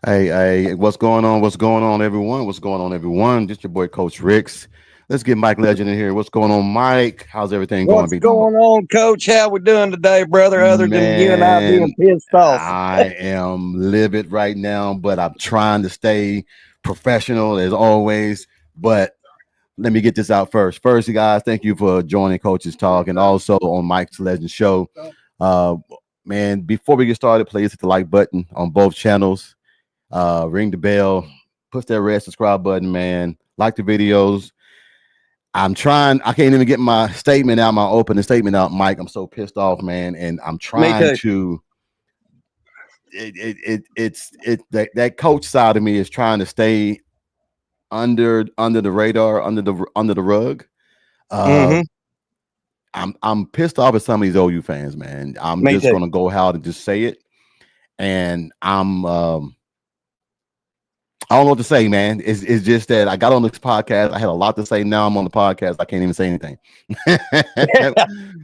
Hey, what's going on? What's going on, everyone? What's going on, everyone? Just your boy, Coach Ricks. Let's get Mike Legend in here. What's going on, Mike? How's everything going, What's big dog? going on, Coach? How we doing today, brother? Other than you and I being Man, pissed off. I am livid right now, but I'm trying to stay professional as always. But let me get this out first. First, you guys, thank you for joining Coach's Talk and also on Mike's Legend Show. Uh, man, before we get started, please hit the like button on both channels. Ring the bell, push that red subscribe button, man. Like the videos. I'm trying. I can't even get my statement out, my opening statement out, Mike. I'm so pissed off, man, and I'm Me trying too. to. That coach side of me is trying to stay under the radar, under the rug. Uh, Mm-hmm. I'm pissed off at some of these OU fans, man. I'm Me just too. gonna go out and just say it, and I don't know what to say, man. It's just that I got on this podcast. I had a lot to say. Now I'm on the podcast. I can't even say anything.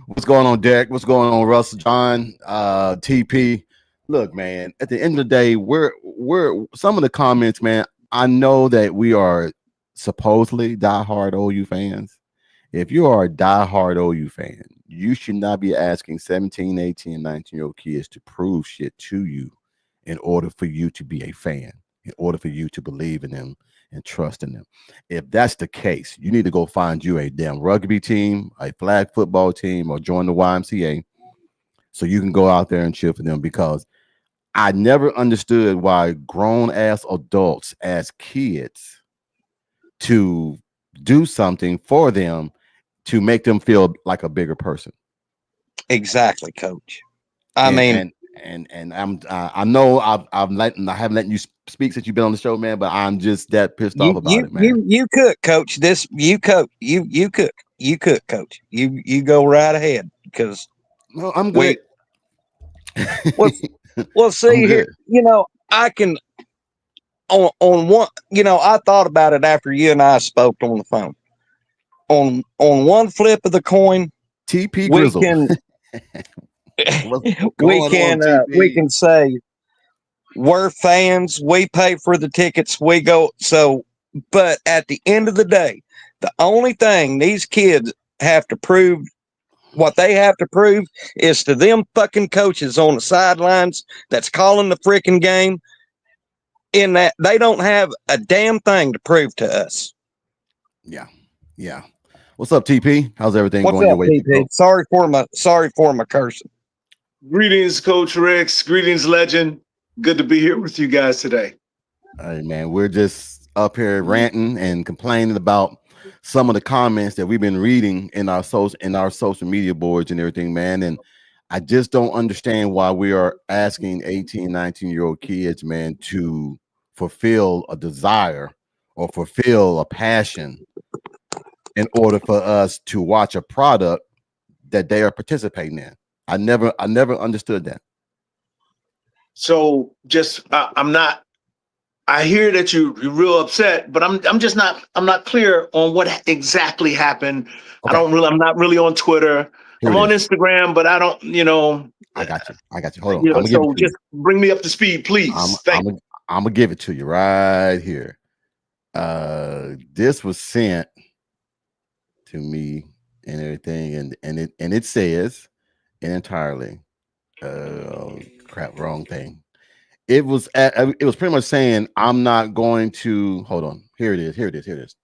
What's going on, Derek? What's going on, Russ, John, TP? Look, man. At the end of the day, we're some of the comments, man. I know that we are supposedly diehard OU fans. If you are a diehard OU fan, you should not be asking 17, 18, and 19-year-old kids to prove shit to you in order for you to be a fan, in order for you to believe in them and trust in them. If that's the case, you need to go find you a damn rugby team, a flag football team, or join the YMCA so you can go out there and cheer for them because I never understood why grown ass adults ask kids to do something for them to make them feel like a bigger person. Exactly, Coach. I And mean, and and I know I haven't let you speak since you've been on the show, man. But I'm just that pissed off you about you it, man. you you cook, Coach. This you cook. You cook. You cook, Coach. You go right ahead because No, I'm we good. well we'll I'm see here. good. I can on one. I thought about it after you and I spoke on the phone. On one flip of the coin, TP we Grizzle, can what's going on, we TP? can say we're fans, we pay for the tickets, we go. So but at the end of the day, the only thing these kids have to prove, what they have to prove, is to them fucking coaches on the sidelines that's calling the freaking game, in that they don't have a damn thing to prove to us. Yeah, yeah. What's up, TP? How's everything What's going your up, way, big PP? bro? Sorry for my cursing. Greetings, Coach Rex. Greetings, Legend. Good to be here with you guys today. All right, man. We're just up here ranting and complaining about some of the comments that we've been reading in our social media boards and everything, man. And I just don't understand why we are asking 18, 19-year-old kids, man, to fulfill a desire or fulfill a passion in order for us to watch a product that they are participating in. I never understood that. So, I'm not. I hear that you're real upset, but I'm just not. I'm not clear on what exactly happened. Okay, I'm not really on Twitter. here I'm it on is. Instagram, but I don't. I got you. I got you. Hold on. I'm gonna give it So to you. just bring me up to speed, I'm please. I'm Thank gonna I'm gonna give it to you right here. This was sent to me and everything, and it says entirely. Oh, crap, wrong thing. It was pretty much saying I'm not going to hold on. Here it is. Here it is. Here it is.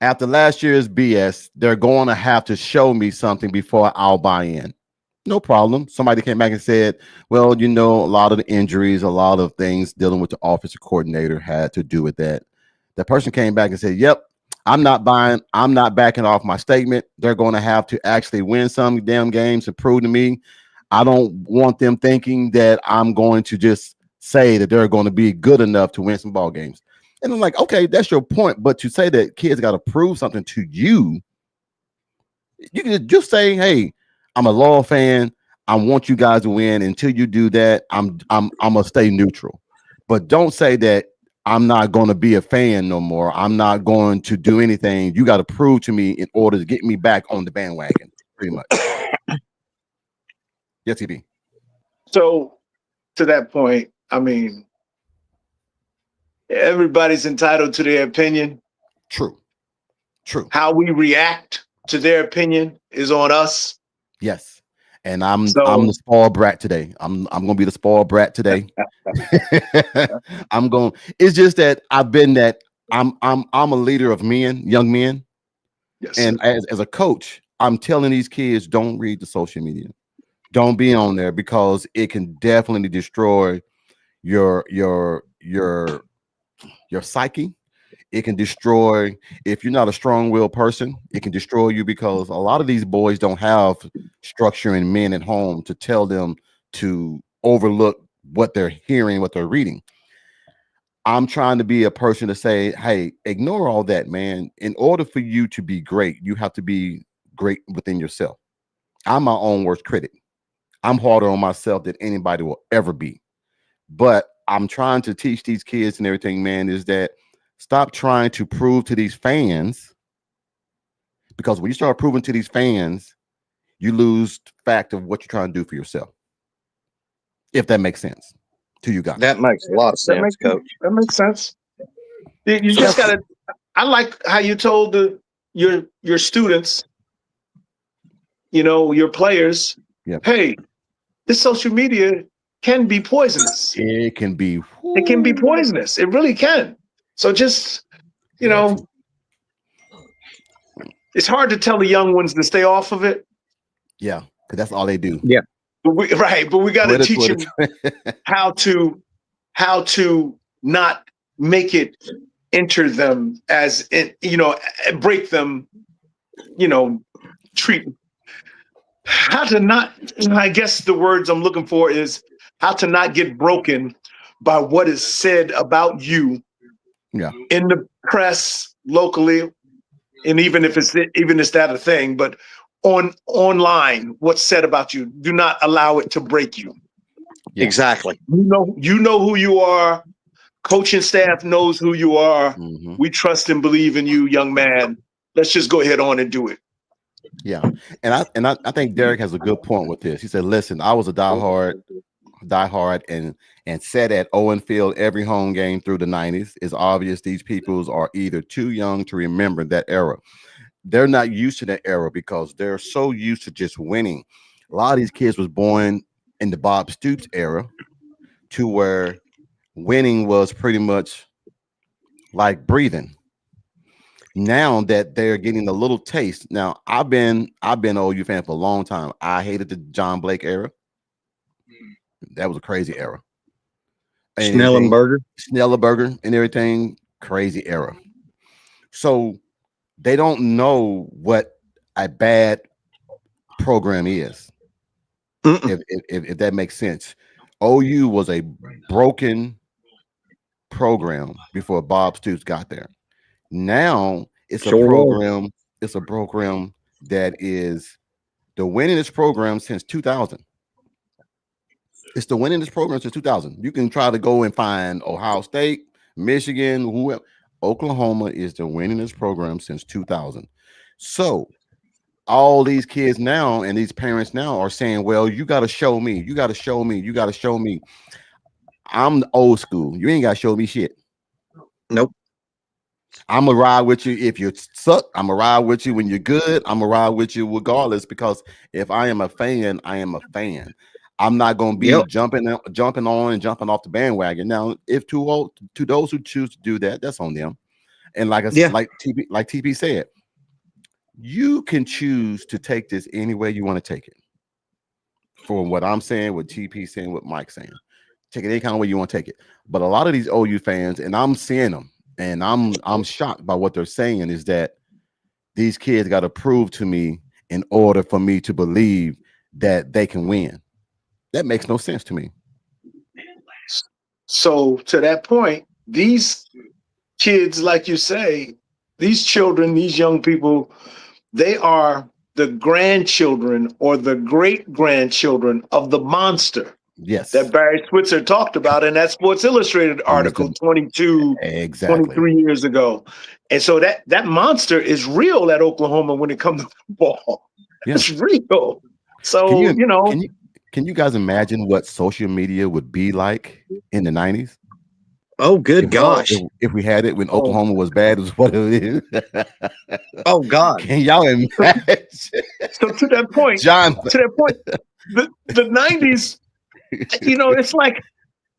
After last year's BS, they're going to have to show me something before I'll buy in. No problem. Somebody came back and said, well, a lot of the injuries, a lot of things dealing with the offensive coordinator had to do with that. The person came back and said, yep, I'm not buying, I'm not backing off my statement. They're going to have to actually win some damn games to prove to me. I don't want them thinking that I'm going to just say that they're going to be good enough to win some ball games. And I'm like, okay, that's your point. But to say that kids got to prove something to you, you can just say, "Hey, I'm a loyal fan. I want you guys to win." Until you do that, I'm gonna stay neutral. But don't say that I'm not going to be a fan no more. I'm not going to do anything. You got to prove to me in order to get me back on the bandwagon. Pretty much. Yes, TB. So to that point, I mean, everybody's entitled to their opinion. True. True. How we react to their opinion is on us. Yes. And I'm the So spoiled brat today. I'm gonna be the spoiled brat today. I'm going. It's just that I've been that. I'm a leader of men, young men, yes, and sir. as a coach, I'm telling these kids don't read the social media. Don't be on there because it can definitely destroy your your your your psyche. It can destroy if you're not a strong-willed person. It can destroy you because a lot of these boys don't have structure and men at home to tell them to overlook what they're hearing, what they're reading. I'm trying to be a person to say, hey, ignore all that, man. In order for you to be great, you have to be great within yourself. I'm my own worst critic. I'm harder on myself than anybody will ever be. But I'm trying to teach these kids and everything, man, is that stop trying to prove to these fans, because when you start proving to these fans, you lose fact of what you're trying to do for yourself. If that makes sense to you guys. That makes a lot of That sense, makes Coach. that makes sense. You So just gotta. I like how you told your students, your players, yeah, hey, this social media can be poisonous. it can be. It can be Whoo, poisonous. It really can. So just, you yeah, know, it's hard to tell the young ones to stay off of it. yeah, because that's all they do. Yeah. But we got to Twitter, teach Twitter, them Twitter. how to not make it enter them as it, break them, treat how to not. I guess the words I'm looking for is how to not get broken by what is said about you Yeah, in the press locally, and even if it's that a thing, but online, what's said about you, do not allow it to break you. yeah. Exactly. You know who you are. Coaching staff knows who you are. Hmm. We trust and believe in you, young man. Let's just go ahead on and do it. Yeah, and I think Derek has a good point with this. He said, "Listen, I was a diehard, and sat at Owen Field every home game through the '90s. It's obvious these peoples are either too young to remember that era. They're not used to that era because they're so used to just winning. A lot of these kids was born in the Bob Stoops era, to where winning was pretty much like breathing. Now that they're getting a little taste. Now I've been an OU fan for a long time. I hated the John Blake era. That was a crazy era. And everything, Snellenberger. Snellerberger and everything, crazy era. So they don't know what a bad program is. Mm-mm. If that makes sense. OU was a broken program before Bob Stoops got there. Now it's a Sure was. program. It's a program that is the winningest program since 2000. It's the winningest program since 2000. You can try to go and find Ohio State, Michigan, whoever. Oklahoma is the winningest program since 2000. So all these kids now and these parents now are saying, well, you got to show me. You got to show me. You got to show me. I'm the old school. You ain't got to show me shit. Nope. I'm gonna ride with you if you suck. I'm gonna ride with you when you're good. I'm gonna ride with you regardless, because if I am a fan, I am a fan. I'm not gonna be Yep. jumping on and jumping off the bandwagon. Now, if to those who choose to do that, that's on them. And Yeah. like TP said, you can choose to take this any way you want to take it. For what I'm saying, what TP saying, what Mike's saying, take it any kind of way you want to take it. But a lot of these OU fans, and I'm seeing them, and I'm shocked by what they're saying, is that these kids got to prove to me in order for me to believe that they can win. That makes no sense to me. So to that point, these kids, like you say, these children, these young people, they are the grandchildren or the great grandchildren of the monster Yes, that Barry Switzer talked about in that Sports Illustrated he is article 22, exactly. 23 years ago. And so that monster is real at Oklahoma when it comes to football. Yeah. It's real. Can So, you can you Can you guys imagine what social media would be like in the 90s? Oh, good If, gosh. if we had it when Oh, Oklahoma was bad as what it is. Oh, God. Can y'all imagine? so to that point, John, the 90s, it's like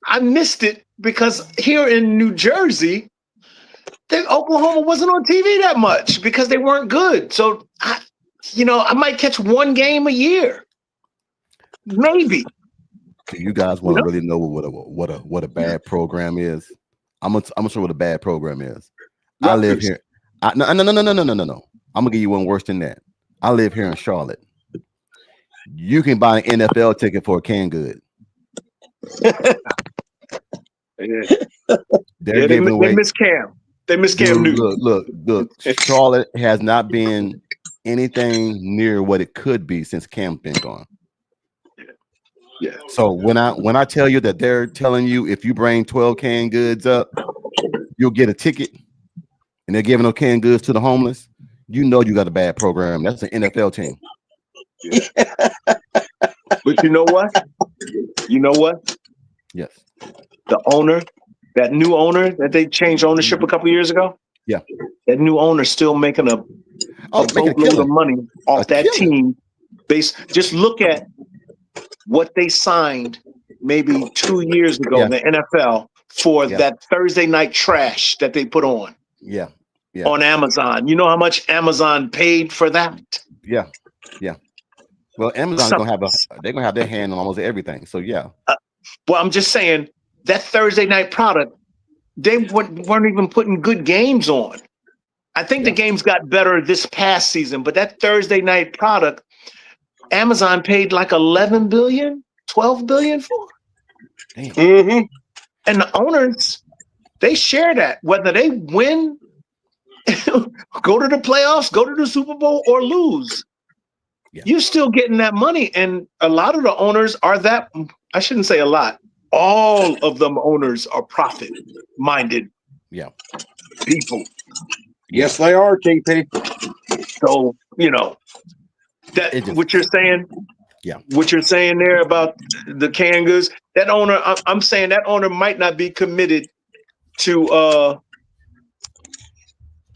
I missed it because here in New Jersey, Oklahoma wasn't on TV that much because they weren't good. So I might catch one game a year, maybe. do you guys want to really know what a bad program is? I'm gonna show what a bad program is. I live Rutgers. here. No. I'm gonna give you one worse than that. I live here in Charlotte. You can buy an NFL ticket for a canned good. Yeah, They're they giving away. miss Cam. They miss Cam Dude, Newton. look. Charlotte has not been anything near what it could be since Cam's been gone. Yeah. So when I tell you that they're telling you if you bring 12 canned goods up, you'll get a ticket, and they're giving those canned goods to the homeless, you know you got a bad program. That's an NFL team. Yeah. But you know what? Yes. The owner, that new owner that they changed ownership a couple years ago. Yeah. That new owner's still making a boatload of money off that team. Just look at what they signed maybe 2 years ago in the NFL for that Thursday night trash that they put on. Yeah. On Amazon. You know how much Amazon paid for that? Yeah. Well, Amazon's they're gonna have their hand on almost everything. So yeah. Well, I'm just saying that Thursday night product, they weren't even putting good games on. I think the games got better this past season, but that Thursday night product, Amazon paid like 11 billion, 12 billion for. Damn. Mm-hmm. And the owners, they share that, whether they win, go to the playoffs, go to the Super Bowl, or lose. Yeah. You're still getting that money. And a lot of the owners are that, I shouldn't say a lot, all of them owners are profit-minded people. Yes, they are, TP. So, what you're saying, what you're saying there about the canned goods, that owner, I'm saying that owner might not be committed to,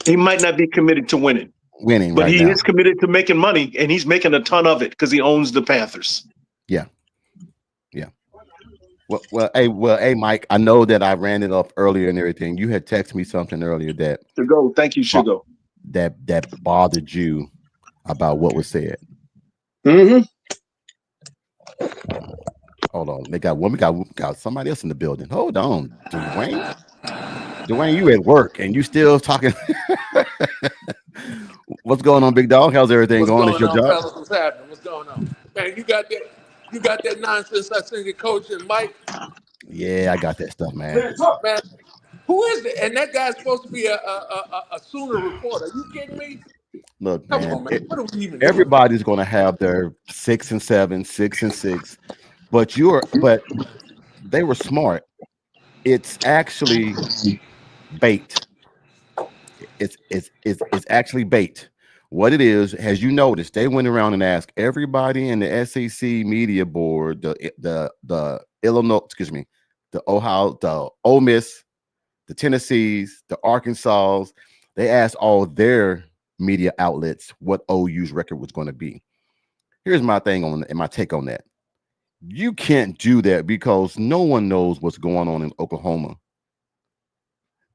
he might not be committed to winning. But right he now. is committed to making money, and he's making a ton of it because he owns the Panthers. Yeah. Hey, Mike. I know that I ran it off earlier and everything. You had texted me something earlier that thank you, Sugo. That bothered you about what was said. Mm-hmm. Hold on, we got somebody else in the building. Hold on, Dwayne, you at work and you still talking? What's going on, big dog? How's everything going? What's going on, fellas? What's happening? What's going on, man? You got that nonsense I seen your coach and Mike. Yeah, I got that stuff, man. Man, who is it? And that guy's supposed to be a Sooner reporter. Are you kidding me? Look, Come man, on, man. What are we even everybody's going to have their 6 and 7, 6 and 6, but they were smart. It's actually bait. It's actually bait. What it is, as you noticed, they went around and asked everybody in the SEC media board, the Illinois, the Ohio, the Ole Miss, the Tennessees, the Arkansas. They asked all their media outlets what OU's record was going to be. Here's my thing and my take on that. You can't do that because no one knows what's going on in Oklahoma.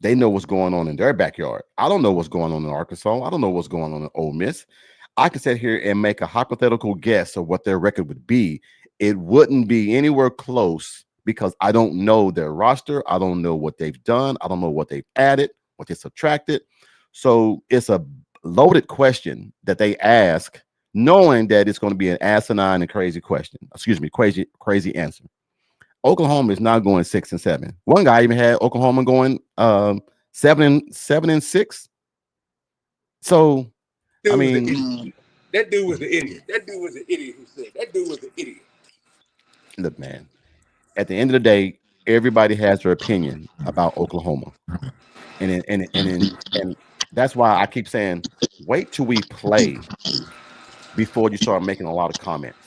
They know what's going on in their backyard. I don't know what's going on in Arkansas. I don't know what's going on in Ole Miss. I can sit here and make a hypothetical guess of what their record would be. It wouldn't be anywhere close because I don't know their roster. I don't know what they've done. I don't know what they've added, what they subtracted. So it's a loaded question that they ask, knowing that it's going to be an asinine and crazy question. Crazy answer. Oklahoma is not going 6 and 7. One guy even had Oklahoma going 7 and 6. So that dude was the idiot. That dude was the idiot who said that dude was the idiot. Look, man, at the end of the day, everybody has their opinion about Oklahoma. And that's why I keep saying, wait till we play before you start making a lot of comments.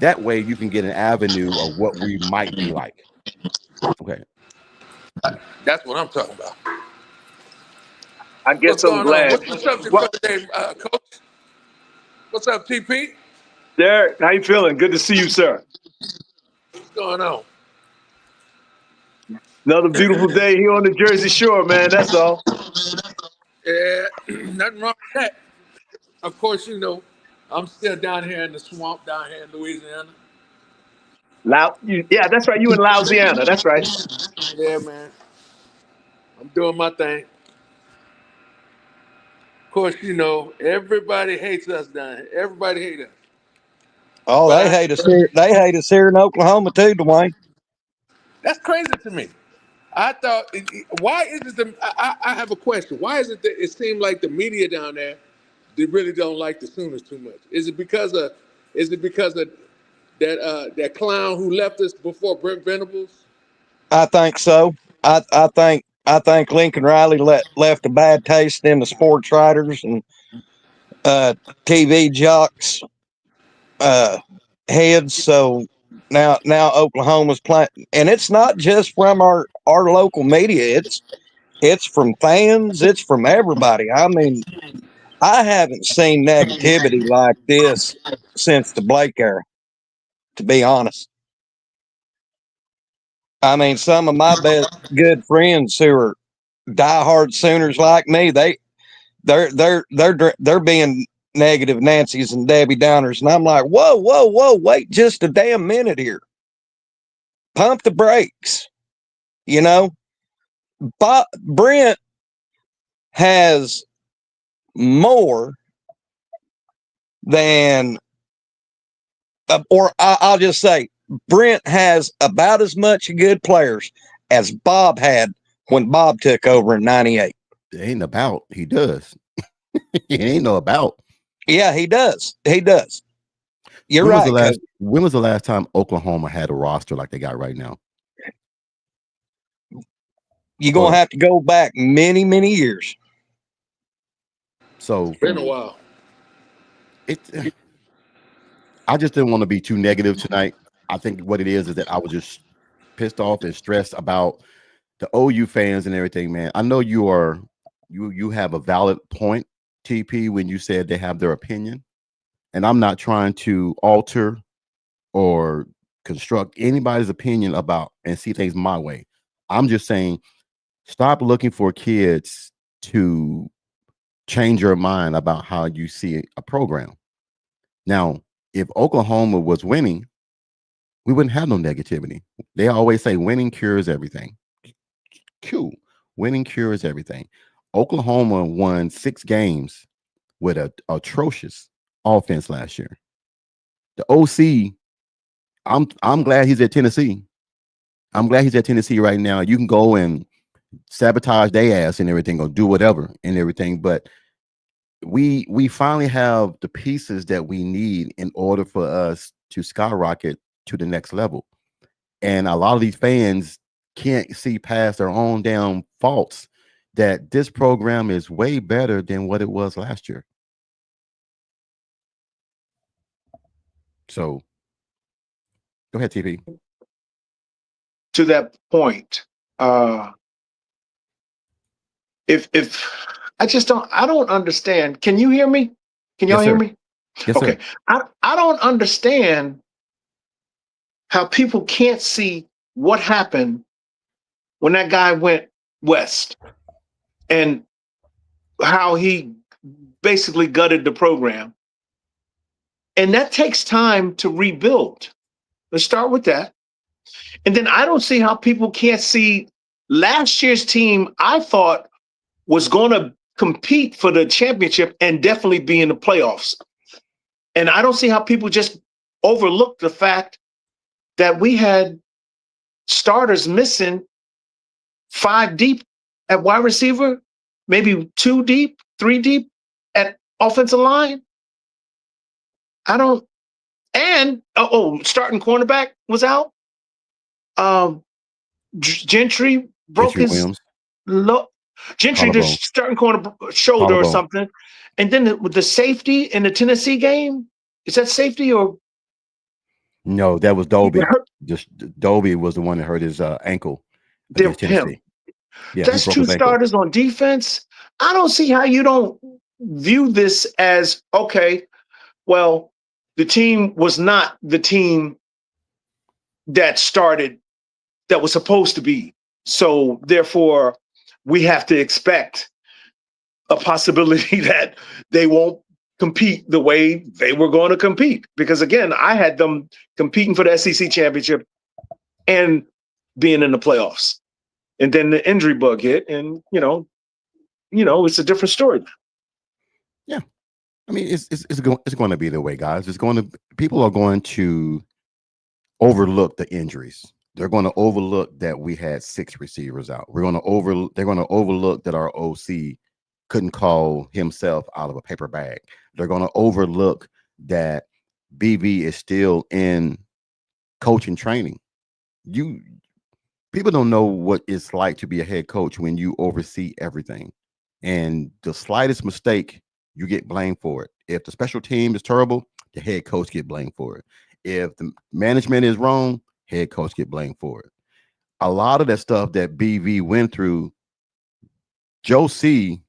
That way you can get an avenue of what we might be like. Okay. That's what I'm talking about. I What's guess I'm going on? glad. What's the subject Well, for today, Coach? What's up, TP? Derek, how you feeling? Good to see you, sir. What's going on? Another beautiful day here on the Jersey Shore, man. That's all. Yeah, nothing wrong with that. Of course, you know, I'm still down here in the swamp down here in Louisiana. Yeah, that's right. You in Louisiana. That's right. Yeah, man. I'm doing my thing. Of course, you know, everybody hates us down here. Everybody hates us. Oh, But they hate us here. They hate us here in Oklahoma too, Dwayne. that's crazy to me. I thought, why is it I have a question. Why is it that it seemed like the media down there, they really don't like the Sooners too much? Is it because of that clown who left us before Brent Venables? I think so. I think Lincoln Riley left a bad taste in the sports writers and uh, TV jocks uh, heads. So now Oklahoma's playing, and it's not just from our local media. It's from fans. It's from everybody. I mean, I haven't seen negativity like this since the Blake era. To be honest, I mean, some of my best good friends who are diehard Sooners like me, they're being negative Nancy's and Debbie Downers, and I'm like, whoa, wait just a damn minute here. Pump the brakes. You know, Brent has more than, I'll just say, Brent has about as much good players as Bob had when Bob took over in '98. It ain't about. He does. It ain't no about. Yeah, he does. He does. You're right, Coach. When was the last time Oklahoma had a roster like they got right now? You're going to have to go back many, many years. So It's been a while. I just didn't want to be too negative tonight. I think what it is that I was just pissed off and stressed about the OU fans and everything, man. I know you have a valid point, TP, when you said they have their opinion. And I'm not trying to alter or construct anybody's opinion about and see things my way. I'm just saying, stop looking for kids to change your mind about how you see a program. Now, if Oklahoma was winning, we wouldn't have no negativity. They always say winning cures everything. Q, winning cures everything. Oklahoma won 6 games with an atrocious offense last year. The OC, I'm glad he's at Tennessee. I'm glad he's at Tennessee right now. You can go and sabotage their ass and everything, or do whatever and everything. But we finally have the pieces that we need in order for us to skyrocket to the next level. And a lot of these fans can't see past their own damn faults that this program is way better than what it was last year. So go ahead, TP. To that point, if I don't understand. Can you hear me? Can y'all Yes, hear sir. me? Yes, Okay. sir. I don't understand how people can't see what happened when that guy went west and how he basically gutted the program. And that takes time to rebuild. Let's start with that. And then I don't see how people can't see last year's team. I thought was going to compete for the championship and definitely be in the playoffs. And I don't see how people just overlook the fact that we had starters missing 5 deep at wide receiver, maybe 2 deep, 3 deep at offensive line. I don't. And starting cornerback was out. Gentry broke Gentry his Williams, Gentry collarbone, just starting corner shoulder or collarbone. something. And then with the safety in the Tennessee game, is that safety or No, that was He Dolby. hurt Just Dolby was the one that hurt his ankle against him. Tennessee. Yeah, he That's broke two his ankle. starters on defense. I don't see how you don't view this as okay. Well, the team was not the team that started that was supposed to be. So therefore, we have to expect a possibility that they won't compete the way they were going to compete. Because again, I had them competing for the SEC championship and being in the playoffs. And then the injury bug hit, and it's a different story. Yeah, I mean, it's going to be the way, guys. People are going to overlook the injuries. They're going to overlook that we had 6 receivers out. They're going to overlook that our OC couldn't call himself out of a paper bag. They're going to overlook that BV is still in coaching training. People don't know what it's like to be a head coach when you oversee everything. And the slightest mistake, you get blamed for it. If the special team is terrible, the head coach get blamed for it. If the management is wrong, head coach get blamed for it. A lot of that stuff that BV went through, Joe C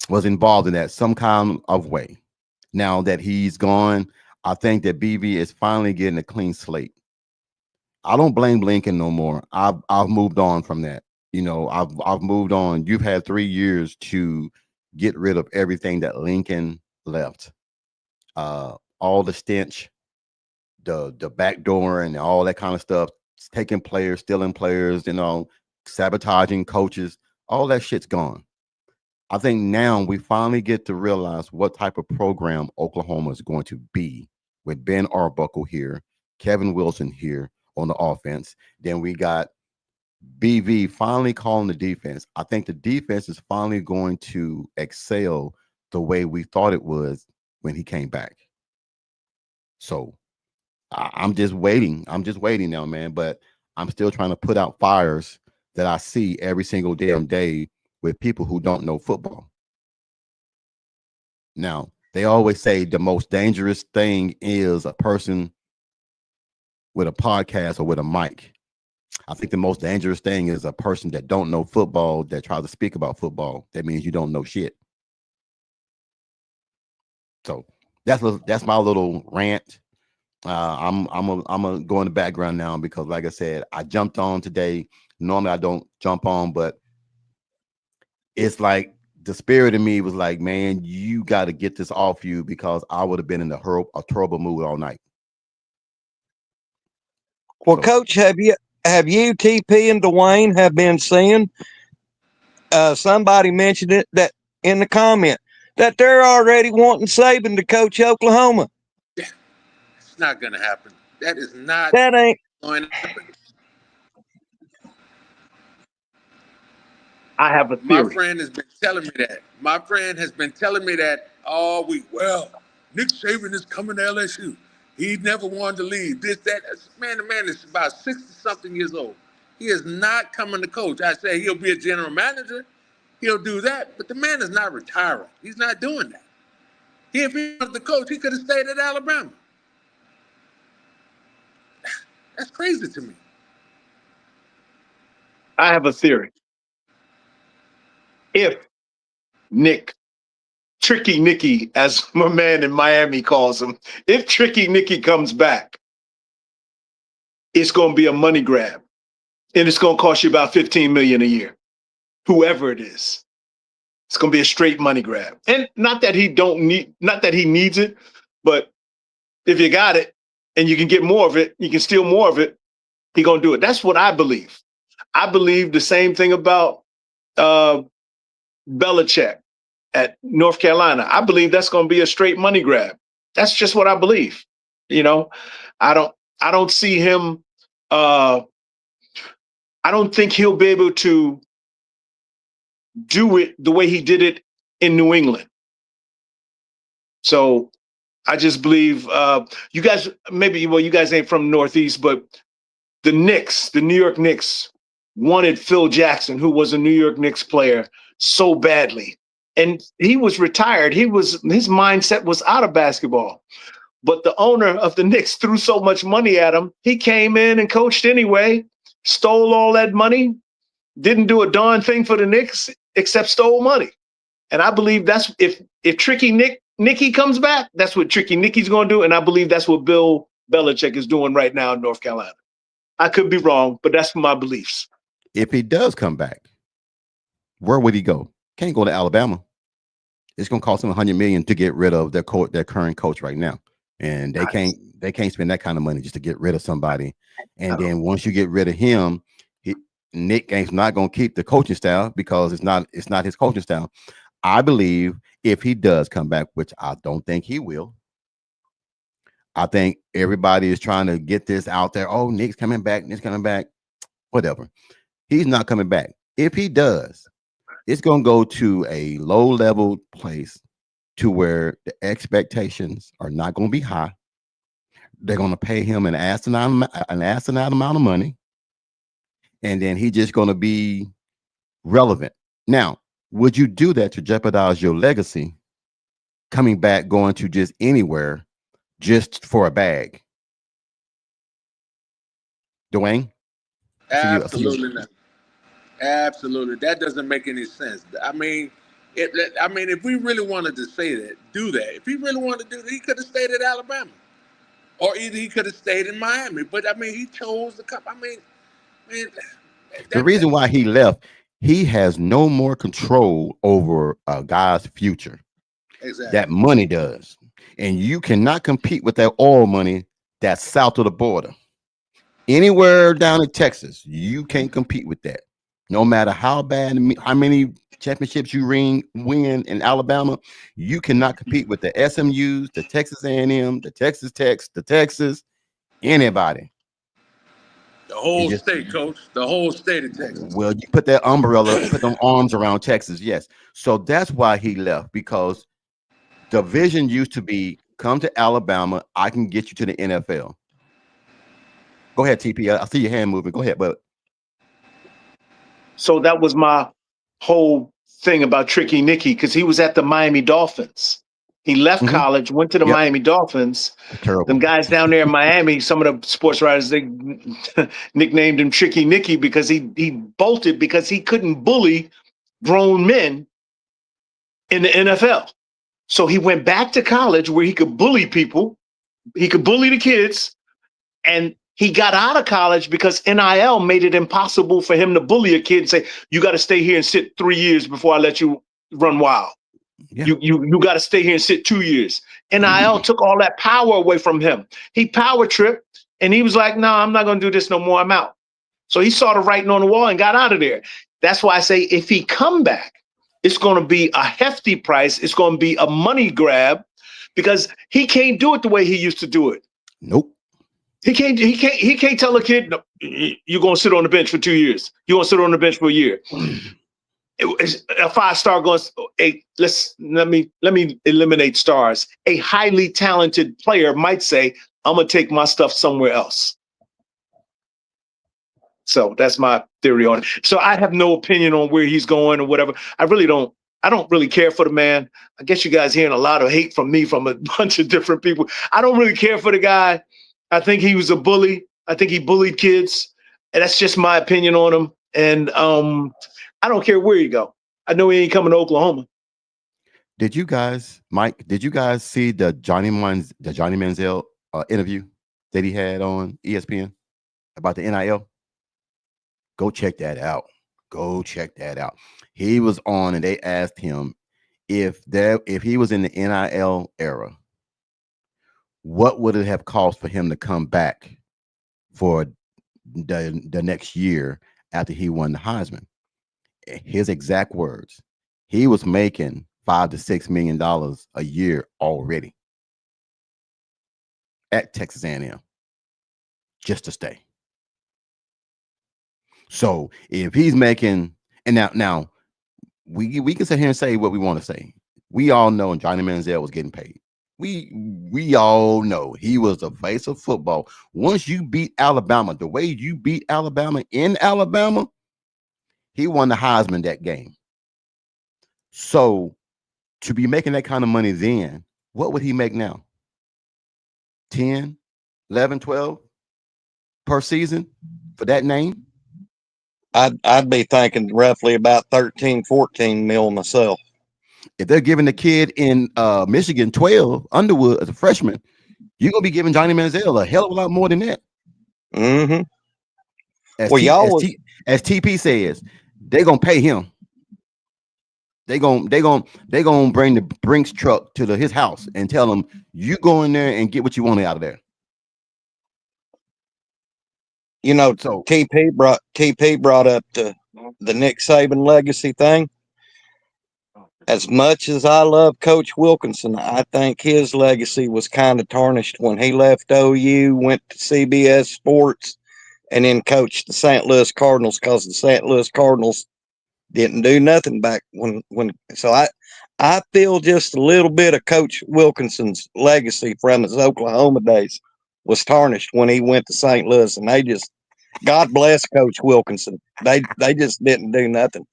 was involved in that some kind of way. Now that he's gone, I think that BV is finally getting a clean slate. I don't blame Lincoln no more. I've moved on from that. I've moved on. You've had 3 years to get rid of everything that Lincoln left. All the stench, the back door and all that kind of stuff, taking players, stealing players, sabotaging coaches, all that shit's gone. I think now we finally get to realize what type of program Oklahoma is going to be with Ben Arbuckle here, Kevin Wilson here on the offense. Then we got BV finally calling the defense. I think the defense is finally going to excel the way we thought it was when he came back. So I'm just waiting. I'm just waiting now, man. But I'm still trying to put out fires that I see every single damn day with people who don't know football. Now, they always say the most dangerous thing is a person with a podcast or with a mic. I think the most dangerous thing is a person that don't know football that tries to speak about football. That means you don't know shit. So that's my little rant. I'm gonna go in the background now because, like I said, I jumped on today. Normally I don't jump on, but it's like the spirit in me was like, man, you got to get this off you because I would have been in a terrible mood all night. Well, So, Coach, have you TP and Dwayne have been seeing? Somebody mentioned it that in the comment that they're already wanting Saban to coach Oklahoma. It's not going to happen. That is not That ain't. going to happen. I have a My theory. friend has been telling me that. My friend has been telling me that all week. Well, Nick Saban is coming to LSU. He never wanted to leave. This, that. Man, the man is about 60-something years old. He is not coming to coach. I say he'll be a general manager. He'll do that. But the man is not retiring. He's not doing that. If he was the coach, he could have stayed at Alabama. That's crazy to me. I have a theory. If Tricky Nicky, as my man in Miami calls him, if Tricky Nicky comes back, it's going to be a money grab, and it's going to cost you about $15 million a year. Whoever it is, it's going to be a straight money grab. And not that he needs it, but if you got it and you can get more of it, you can steal more of it, he's going to do it. That's what I believe. I believe the same thing about Belichick at North Carolina. I believe that's going to be a straight money grab. That's just what I believe. I don't see him. I don't think he'll be able to do it the way he did it in New England. So I just believe you guys, you guys ain't from the Northeast, but the New York Knicks wanted Phil Jackson, who was a New York Knicks player, so badly. And he was retired. His mindset was out of basketball. But the owner of the Knicks threw so much money at him, he came in and coached anyway, stole all that money, didn't do a darn thing for the Knicks except stole money. And I believe that's if Tricky Nicky comes back, that's what Tricky Nicky's going to do. And I believe that's what Bill Belichick is doing right now in North Carolina. I could be wrong, but that's my beliefs. If he does come back, where would he go? Can't go to Alabama. It's going to cost him $100 million to get rid of their current coach right now, and they can't spend that kind of money just to get rid of somebody. And then once you get rid of him, Nick ain't not going to keep the coaching style because it's not his coaching style. I believe if he does come back, which I don't think he will. I think everybody is trying to get this out there. Oh, Nick's coming back. Nick's coming back. Whatever. He's not coming back. If he does, it's going to go to a low-level place to where the expectations are not going to be high. They're going to pay him an asinine amount of money, and then he's just going to be relevant. Now, would you do that to jeopardize your legacy coming back, going to just anywhere just for a bag? Dwayne? Absolutely not. Absolutely. That doesn't make any sense. I mean, if we really wanted to say that, do that. If he really wanted to do that, he could have stayed at Alabama. Or either he could have stayed in Miami. But, I mean, he chose to come. I mean, man. The reason why he left, he has no more control over a guy's future. Exactly. That money does. And you cannot compete with that oil money that's south of the border. Anywhere down in Texas, you can't compete with that. No matter how many championships you win in Alabama, you cannot compete with the SMUs, the Texas A&M, the Texas Techs, the Texas, anybody. The whole state, Coach. The whole state of Texas. Well, you put that umbrella, put them arms around Texas, yes. So that's why he left, because the vision used to be, come to Alabama, I can get you to the NFL. Go ahead, TP. I see your hand moving. Go ahead, bud. So that was my whole thing about Tricky Nicky, because he was at the Miami Dolphins. He left college, went to the Miami Dolphins. Terrible. Them guys down there in Miami, some of the sports writers, they nicknamed him Tricky Nicky because he bolted because he couldn't bully grown men in the NFL. So he went back to college where he could bully people. He could bully the kids. And he got out of college because NIL made it impossible for him to bully a kid and say, you got to stay here and sit 3 years before I let you run wild. Yeah. You got to stay here and sit 2 years. NIL took all that power away from him. He power tripped and he was like, no, I'm not going to do this no more. I'm out. So he saw the writing on the wall and got out of there. That's why I say if he come back, it's going to be a hefty price. It's going to be a money grab because he can't do it the way he used to do it. Nope. He can't tell a kid, no, you're going to sit on the bench for 2 years. You're going to sit on the bench for a year. A 5-star goes, let me eliminate stars. A highly talented player might say, I'm going to take my stuff somewhere else. So that's my theory on it. So I have no opinion on where he's going or whatever. I don't really care for the man. I guess you guys hearing a lot of hate from me from a bunch of different people. I don't really care for the guy. I think he was a bully. I think he bullied kids. And that's just my opinion on him. And I don't care where you go. I know he ain't coming to Oklahoma. Did you guys see the Johnny Manziel interview that he had on ESPN about the NIL? Go check that out. He was on and they asked him if he was in the NIL era, what would it have cost for him to come back for the next year after he won the Heisman? His exact words, he was making $5 to $6 million a year already at Texas A&M just to stay. So if he's making, and now we can sit here and say what we want to say. We all know Johnny Manziel was getting paid. We all know he was the face of football. Once you beat Alabama, the way you beat Alabama in Alabama, he won the Heisman that game. So to be making that kind of money then, what would he make now? 10, 11, 12 per season for that name? I'd be thinking roughly about 13, 14 mil myself. If they're giving the kid in Michigan 12 Underwood as a freshman, you're gonna be giving Johnny Manziel a hell of a lot more than that. Mm-hmm. As Well, T, as T as TP says, they're gonna pay him. They gonna bring the Brinks truck to his house and tell him you go in there and get what you want out of there. You know, So TP brought up the Nick Saban legacy thing. As much as I love Coach Wilkinson, I think his legacy was kind of tarnished when he left OU, went to CBS Sports, and then coached the St. Louis Cardinals because the St. Louis Cardinals didn't do nothing back when. So I feel just a little bit of Coach Wilkinson's legacy from his Oklahoma days was tarnished when he went to St. Louis, and they just, God bless Coach Wilkinson. They just didn't do nothing.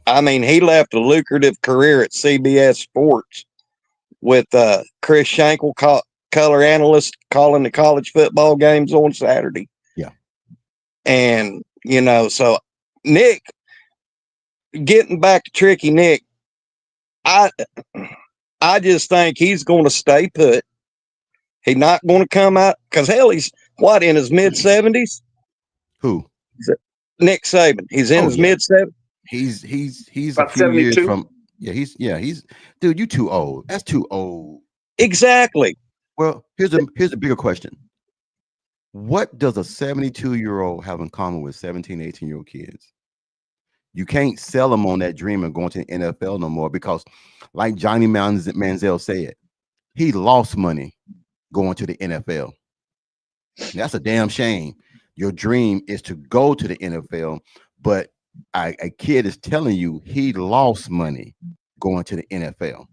I mean, he left a lucrative career at CBS Sports with Chris Schenkel, color analyst, calling the college football games on Saturday. yeah, And, you know, so Nick, getting back to Tricky Nick, I just think he's going to stay put. He's not going to come out because hell, he's what, in his mid 70s? who? Nick Saban. He's in his Yeah. mid 70s. He's a About few years 72. from he's dude, you too old. That's too old. Exactly. Well, here's a bigger question. What does a 72-year-old have in common with 17, 18-year-old kids? You can't sell them on that dream of going to the NFL no more because, like Johnny Manziel said, he lost money going to the NFL. That's a damn shame. Your dream is to go to the NFL, but a kid is telling you he lost money going to the NFL.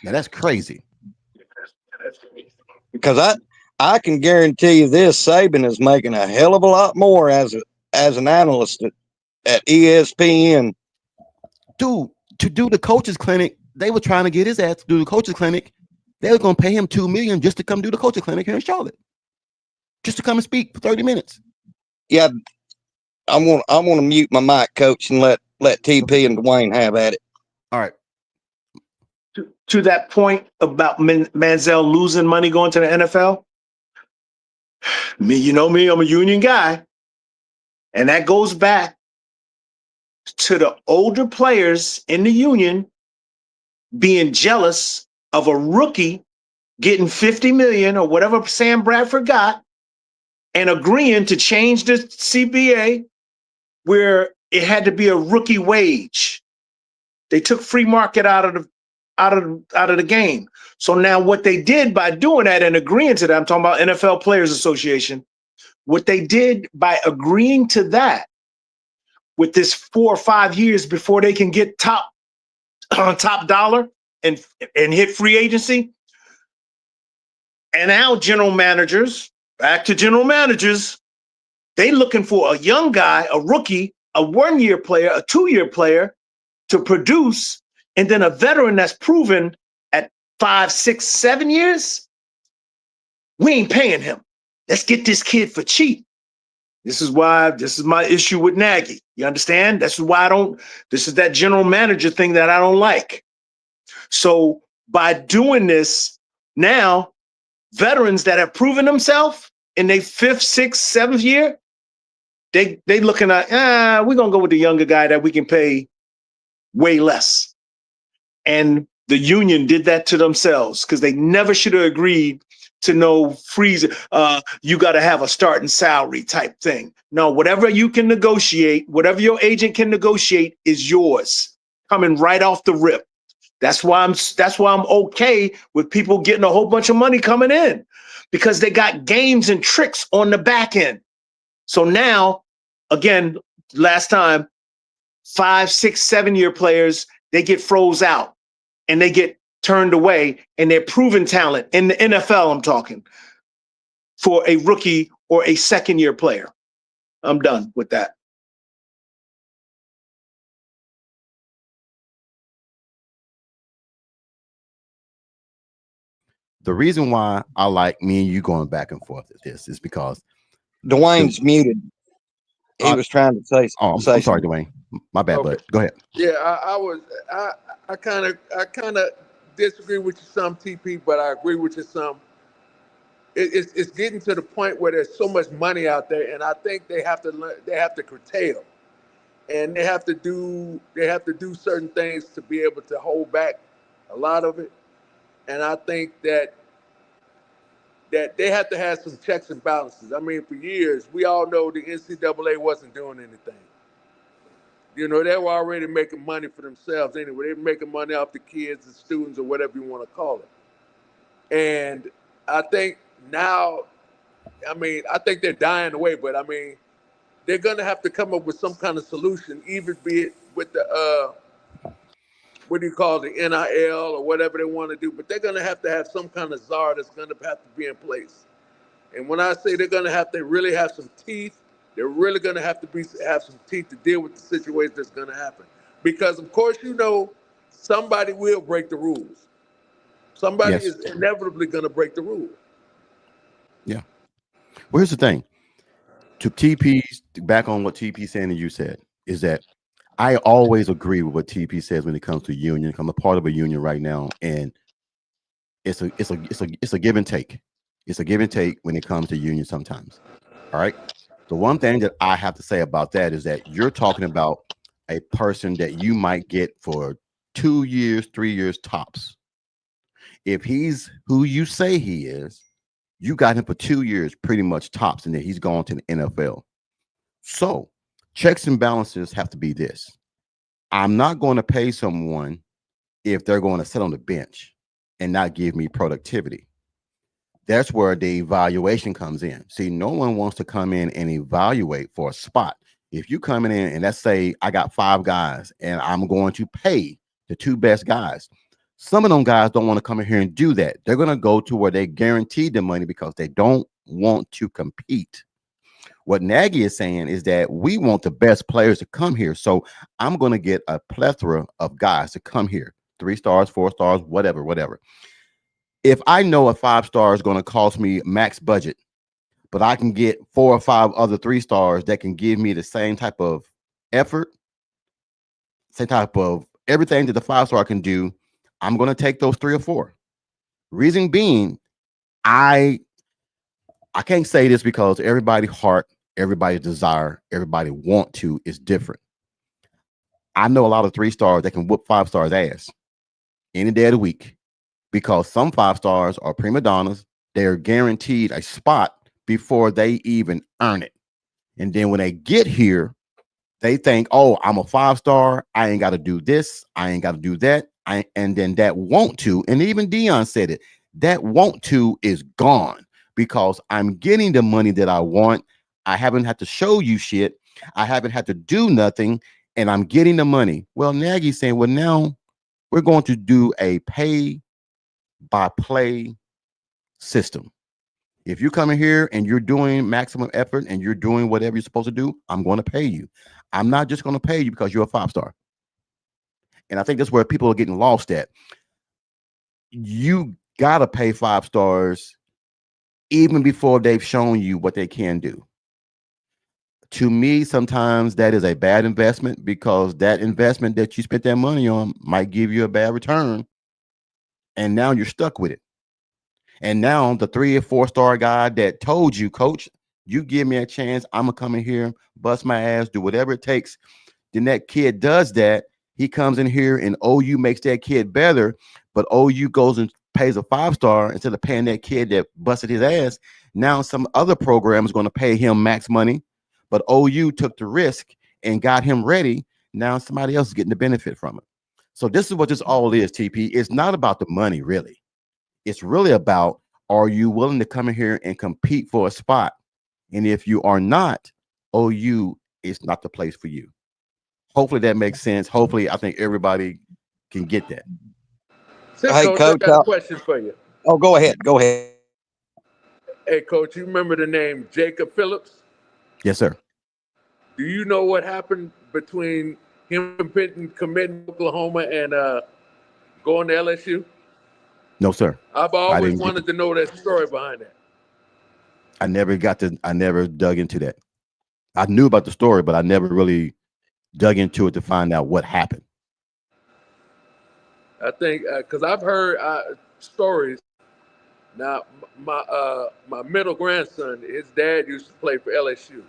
Now that's crazy. Because I can guarantee you this: Saban is making a hell of a lot more as an analyst at ESPN. Dude, to do the coaches clinic, they were trying to get his ass to do the coaches clinic. They were going to pay him $2 million just to come do the coaches clinic here in Charlotte, just to come and speak for 30 minutes. Yeah, I want to mute my mic, Coach, and let TP and Dwayne have at it. All right. To that point about Manziel losing money going to the NFL, you know me, I'm a union guy. And that goes back to the older players in the union being jealous of a rookie getting 50 million or whatever Sam Bradford got and agreeing to change the CBA where it had to be a rookie wage. They took free market out of the game. So now what they did by doing that and agreeing to that, I'm talking about NFL Players Association, what they did by agreeing to that with this 4 or 5 years before they can get top dollar and hit free agency. And now back to general managers, they looking for a young guy, a rookie, a 1-year player, a 2-year player to produce, and then a veteran that's proven at 5, 6, 7 years. We ain't paying him. Let's get this kid for cheap. This is my issue with Nagy. You understand? This is that general manager thing that I don't like. So by doing this now, veterans that have proven themselves in their 5th, 6th, 7th year, they looking at, we're going to go with the younger guy that we can pay way less. And the union did that to themselves because they never should have agreed to no freeze. You got to have a starting salary type thing. No, whatever you can negotiate, whatever your agent can negotiate is yours, coming right off the rip. That's why I'm okay with people getting a whole bunch of money coming in because they got games and tricks on the back end. So now, again, last time, 5, 6, 7-year players, they get froze out and they get turned away and they're proven talent in the NFL. I'm talking for a rookie or a 2nd-year player. I'm done with that. The reason why I like me and you going back and forth at this is because the Dwayne's muted. He uh, was trying to say oh, I'm say sorry, something. Dwayne. My bad, Okay. bud. Go ahead. Yeah, I I kind of disagree with you some, TP, but I agree with you some. It's getting to the point where there's so much money out there, and I think they have to learn, they have to curtail, and they have to do certain things to be able to hold back a lot of it. And I think that they have to have some checks and balances. I mean, for years we all know the NCAA wasn't doing anything. They were already making money for themselves anyway. They were making money off the kids and students or whatever you want to call it. And I think now, I mean, I think they're dying away, but I mean, they're gonna have to come up with some kind of solution, even be it with the what do you call it, the NIL or whatever they want to do. But they're gonna have to have some kind of czar that's gonna have to be in place. And when I say they're gonna have to really have some teeth, they're really gonna have to have some teeth to deal with the situation that's gonna happen. Because of course, somebody will break the rules. Somebody Yes. is inevitably gonna break the rules. Yeah. Well, here's the thing. To TP's back on what TP saying and you said is that I always agree with what TP says when it comes to union. I'm a part of a union right now, and it's a give and take. It's a give and take when it comes to union sometimes. All right. The one thing that I have to say about that is that you're talking about a person that you might get for 2 years, 3 years tops. If he's who you say he is, you got him for 2 years pretty much tops, and then he's gone to the NFL. So checks and balances have to be this. I'm not going to pay someone if they're going to sit on the bench and not give me productivity. That's where the evaluation comes in. See, no one wants to come in and evaluate for a spot. If you coming in and let's say I got 5 guys and I'm going to pay the 2 best guys, some of them guys don't want to come in here and do that. They're going to go to where they guarantee the money because they don't want to compete. What Nagy is saying is that we want the best players to come here. So I'm going to get a plethora of guys to come here, 3 stars, 4 stars, whatever, whatever. If I know a 5 star is going to cost me max budget, but I can get 4 or 5 other 3 stars that can give me the same type of effort, same type of everything that the 5 star can do, I'm going to take those 3 or 4. Reason being, I I can't say this because everybody's heart, everybody's desire, everybody want to is different. I know a lot of 3 stars that can whoop 5 stars ass any day of the week because some 5 stars are prima donnas. They're guaranteed a spot before they even earn it. And then when they get here, they think, oh, I'm a 5 star. I ain't got to do this. I ain't got to do that. And then that want to, and even Dion said it, that want to is gone because I'm getting the money that I want. I haven't had to show you shit. I haven't had to do nothing, and I'm getting the money. Well, Nagy's saying, well, now we're going to do a pay by play system. If you come in here and you're doing maximum effort and you're doing whatever you're supposed to do, I'm going to pay you. I'm not just going to pay you because you're a 5 star. And I think that's where people are getting lost at. You got to pay 5 stars even before they've shown you what they can do. To me, sometimes that is a bad investment because that investment that you spent that money on might give you a bad return. And now you're stuck with it. And now the 3 or 4 star guy that told you, coach, you give me a chance, I'm gonna come in here, bust my ass, do whatever it takes. Then that kid does that. He comes in here and OU makes that kid better, but OU goes and pays a 5 star instead of paying that kid that busted his ass. Now some other program is going to pay him max money, but OU took the risk and got him ready. Now somebody else is getting the benefit from it. So this is what this all is, TP. It's not about the money, really. It's really about, are you willing to come in here and compete for a spot? And if you are not, OU is not the place for you. Hopefully that makes sense. Hopefully, I think everybody can get that. Say, Hey, Coach, I coach. got a question for you. Oh, go ahead. Go ahead. Hey, Coach, you remember the name Jacob Phillips? Yes, sir. Do you know what happened between him committing to Oklahoma and going to LSU? No, sir. I've I always didn't get. wanted to know that story behind that. I never got to. I never dug into that. I knew about the story, but I never really dug into it to find out what happened. I think because I've heard stories. Now, my middle grandson, his dad used to play for LSU,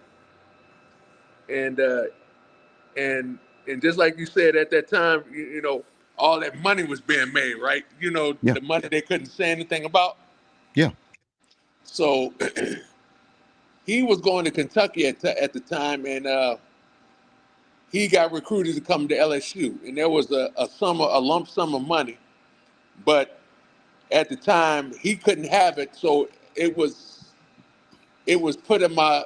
and and and just like you said at that time, you know, all that money was being made, right? You know, Yeah, the money they couldn't say anything about. yeah, So he was going to Kentucky at the time, and he got recruited to come to LSU, and there was a lump sum of money, but at the time he couldn't have it, so it was put in my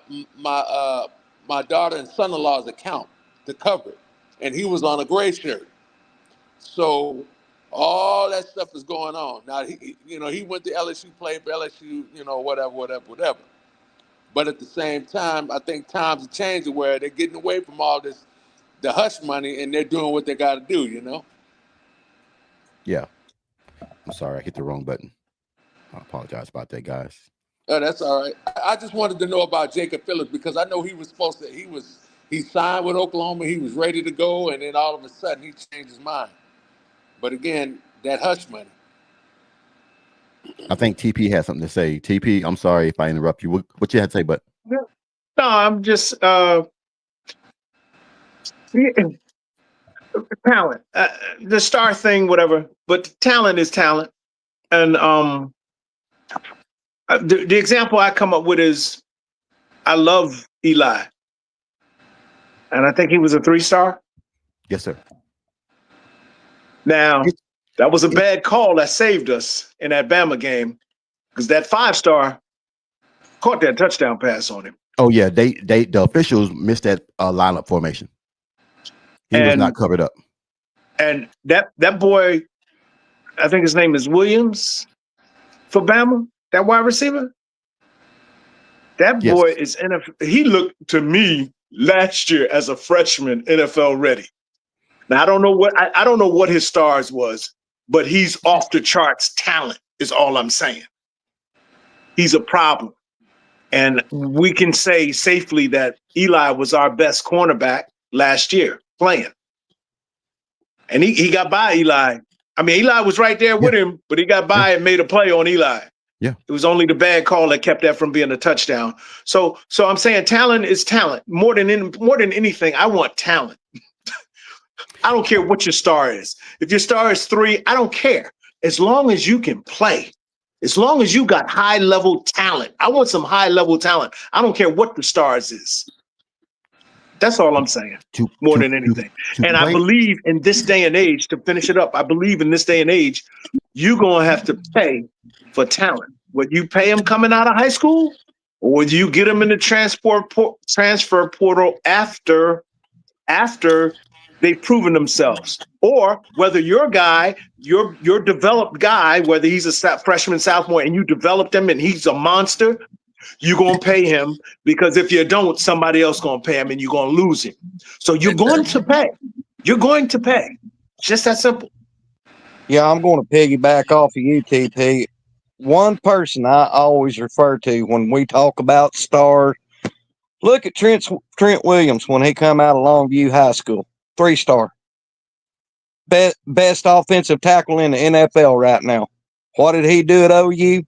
daughter and son-in-law's account to cover it, and he was on a gray shirt. So all that stuff is going on now. He went to LSU, played for LSU, whatever. But at the same time, I think times are changing where they're getting away from all this, the hush money, and they're doing what they got to do. yeah. I'm sorry, I hit the wrong button. I apologize about that, guys. Oh, that's all right. I just wanted to know about Jacob Phillips because I know he was supposed to. He signed with Oklahoma. He was ready to go, and then all of a sudden he changed his mind. But again, that hush money. I think TP has something to say. TP, I'm sorry if I interrupt you. What you had to say, but No, I'm just yeah, talent. The star thing, whatever. But talent is talent, and the example I come up with is I love Eli, and I think he was a 3-star. yes, sir. Now, It, that was a it, bad call that saved us in that Bama game because that 5-star caught that touchdown pass on him. oh yeah, the officials missed that lineup formation. He was not And covered up. that boy, I think his name is Williams for Bama, that wide receiver. That Yes, boy is NFL. He looked to me last year as a freshman NFL ready. Now I don't know what his stars was, but he's off the charts talent is all I'm saying. He's a problem. And we can say safely that Eli was our best cornerback last year playing. And he got by Eli. I mean, Eli was right there yeah, with him, but he got yeah, by and made a play on Eli. yeah. It was only the bad call that kept that from being a touchdown. So I'm saying talent is talent. More than anything, I want talent. I don't care what your star is. If your star is 3, I don't care. As long as you can play. As long as you got high level talent. I want some high level talent. I don't care what the stars is. That's all I'm saying. To More to than to anything. to And I play. believe in this day and age, to finish it up, I believe in this day and age, you're going to have to pay for talent. Whether you pay them coming out of high school or whether you get them in the transfer portal after they've proven themselves, or whether your guy, your developed guy, whether he's a freshman, sophomore, and you developed him and he's a monster, you're going to pay him because if you don't, somebody else going to pay him and you're going to lose him. So you're going to pay. You're going to pay. Just that simple. Yeah, I'm going to piggyback off of you, TP. One person I always refer to when we talk about stars, look at Trent Williams when he come out of Longview High School, 3-star. Best offensive tackle in the NFL right now. What did he do at OU?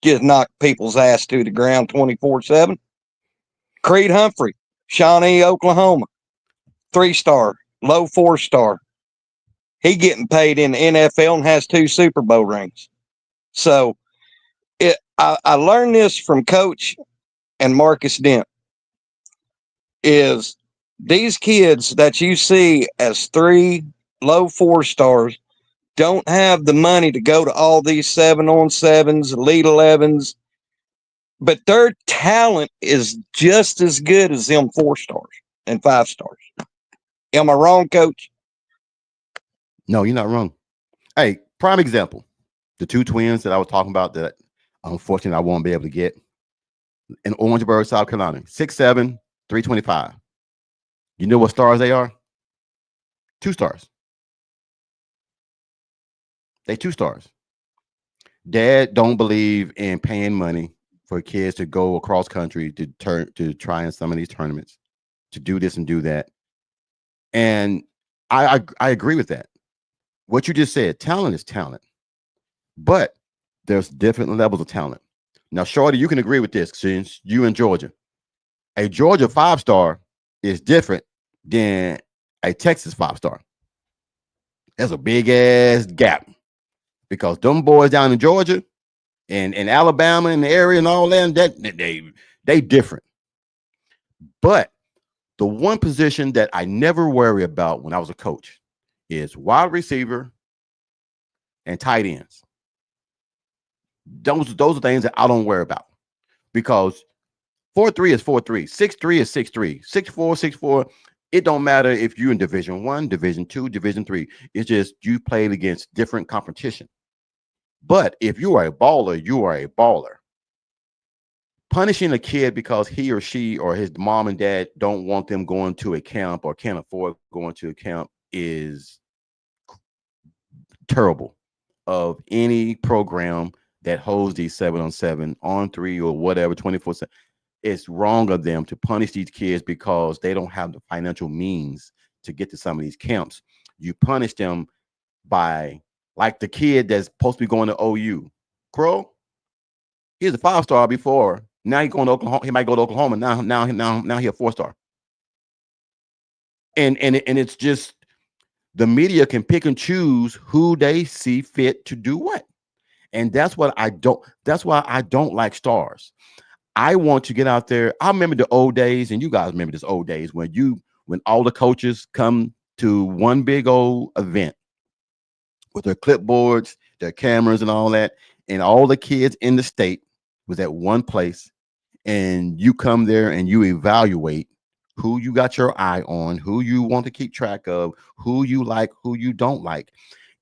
Just knock people's ass to the ground 24/7. Creed Humphrey, Shawnee, Oklahoma, 3-star, low 4-star. He getting paid in the NFL and has 2 Super Bowl rings. So I learned this from Coach and Marcus Dent. Is these kids that you see as 3 low 4-stars don't have the money to go to all these 7-on-7s, Elite 11s, but their talent is just as good as them 4-stars and 5-stars. Am I wrong, Coach? No, you're not wrong. Hey, prime example. The 2 twins that I was talking about that unfortunately I won't be able to get in Orangeburg, South Carolina. 6'7", 325. You know what stars they are? 2 stars. They 2 stars. Dad don't believe in paying money for kids to go across country to try in some of these tournaments, to do this and do that. And I agree with that. What you just said, talent is talent, but there's different levels of talent. Now, Shorty, you can agree with this since you in Georgia. A Georgia 5-star is different than a Texas 5-star. There's a big ass gap because them boys down in Georgia and Alabama and the area and all that they different. But the one position that I never worry about when I was a coach is wide receiver and tight ends. Those are things that I don't worry about because 4-3 is 4-3, 6-3 is 6-3, 6-4, 6-4. It don't matter if you're in Division 1, Division 2, Division 3. It's just you played against different competition. But if you are a baller, you are a baller. Punishing a kid because he or she or his mom and dad don't want them going to a camp or can't afford going to a camp is terrible of any program that holds these 7-on-7 on 3 or whatever 24/7. It's wrong of them to punish these kids because they don't have the financial means to get to some of these camps. You punish them by, like the kid that's supposed to be going to OU. Crow, he was a 5-star before. Now he's going to Oklahoma. He might go to Oklahoma. Now he's a 4-star. And it's just the media can pick and choose who they see fit to do what. And that's what I don't. That's why I don't like stars. I want to get out there. I remember the old days, and you guys remember this old days when all the coaches come to one big old event with their clipboards, their cameras, and all that, and all the kids in the state was at one place, and you come there and you evaluate who you got your eye on, who you want to keep track of, who you like, who you don't like.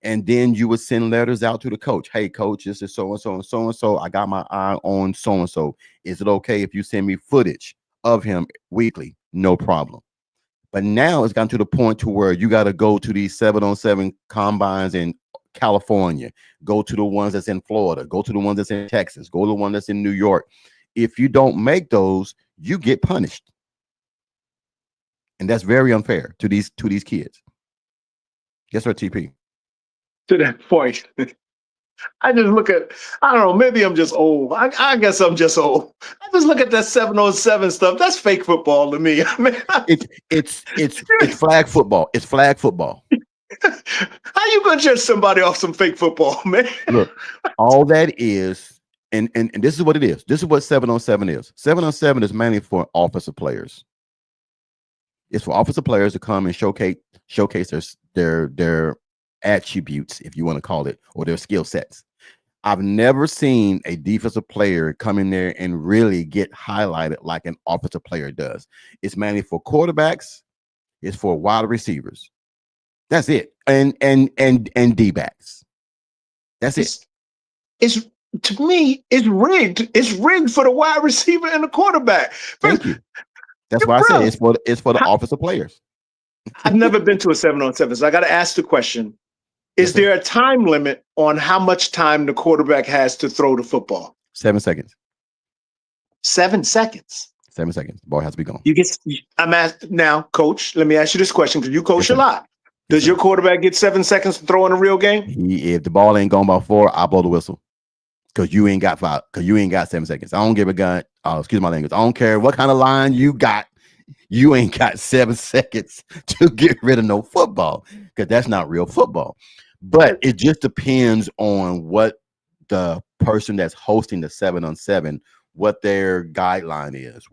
And then you would send letters out to the coach. Hey, coach, this is so and so and so and so. I got my eye on so and so. Is it okay if you send me footage of him weekly? No problem. But now it's gotten to the point to where you got to go to these 7-on-7 combines in California, go to the ones that's in Florida, go to the ones that's in Texas, go to the one that's in New York. If you don't make those, you get punished. And that's very unfair to these kids. Yes, sir, TP. To that point. I just look at, I don't know, maybe I'm just old. I guess I'm just old. I just look at that 7-on-7 stuff. That's fake football to me. I mean, it's flag football. It's flag football. how you gonna judge somebody off some fake football, man? Look, all that is, and this is what it is. This is what 7-on-7 is. 7-on-7 is mainly for offensive players. It's for offensive players to come and showcase their attributes, if you want to call it, or their skill sets. I've never seen a defensive player come in there and really get highlighted like an offensive player does. It's mainly for quarterbacks, it's for wide receivers. That's it. And D-backs. That's it. It's to me, it's rigged. It's rigged for the wide receiver and the quarterback. Thank you. That's why I say it's for the offensive players. I've never been to a 7-on-7, so I got to ask the question. Is there a time limit on how much time the quarterback has to throw the football? 7 seconds. 7 seconds. 7 seconds. The ball has to be gone. I'm asked now, Coach. Let me ask you this question because you coach a lot. Does Yes, your quarterback get 7 seconds to throw in a real game? If the ball ain't gone by 4, I blow the whistle because you ain't got 5. Because you ain't got 7 seconds. I don't give a gun. Excuse my language. I don't care what kind of line you got. You ain't got 7 seconds to get rid of no football because that's not real football. But it just depends on what the person that's hosting the 7-on-7, what their guideline is,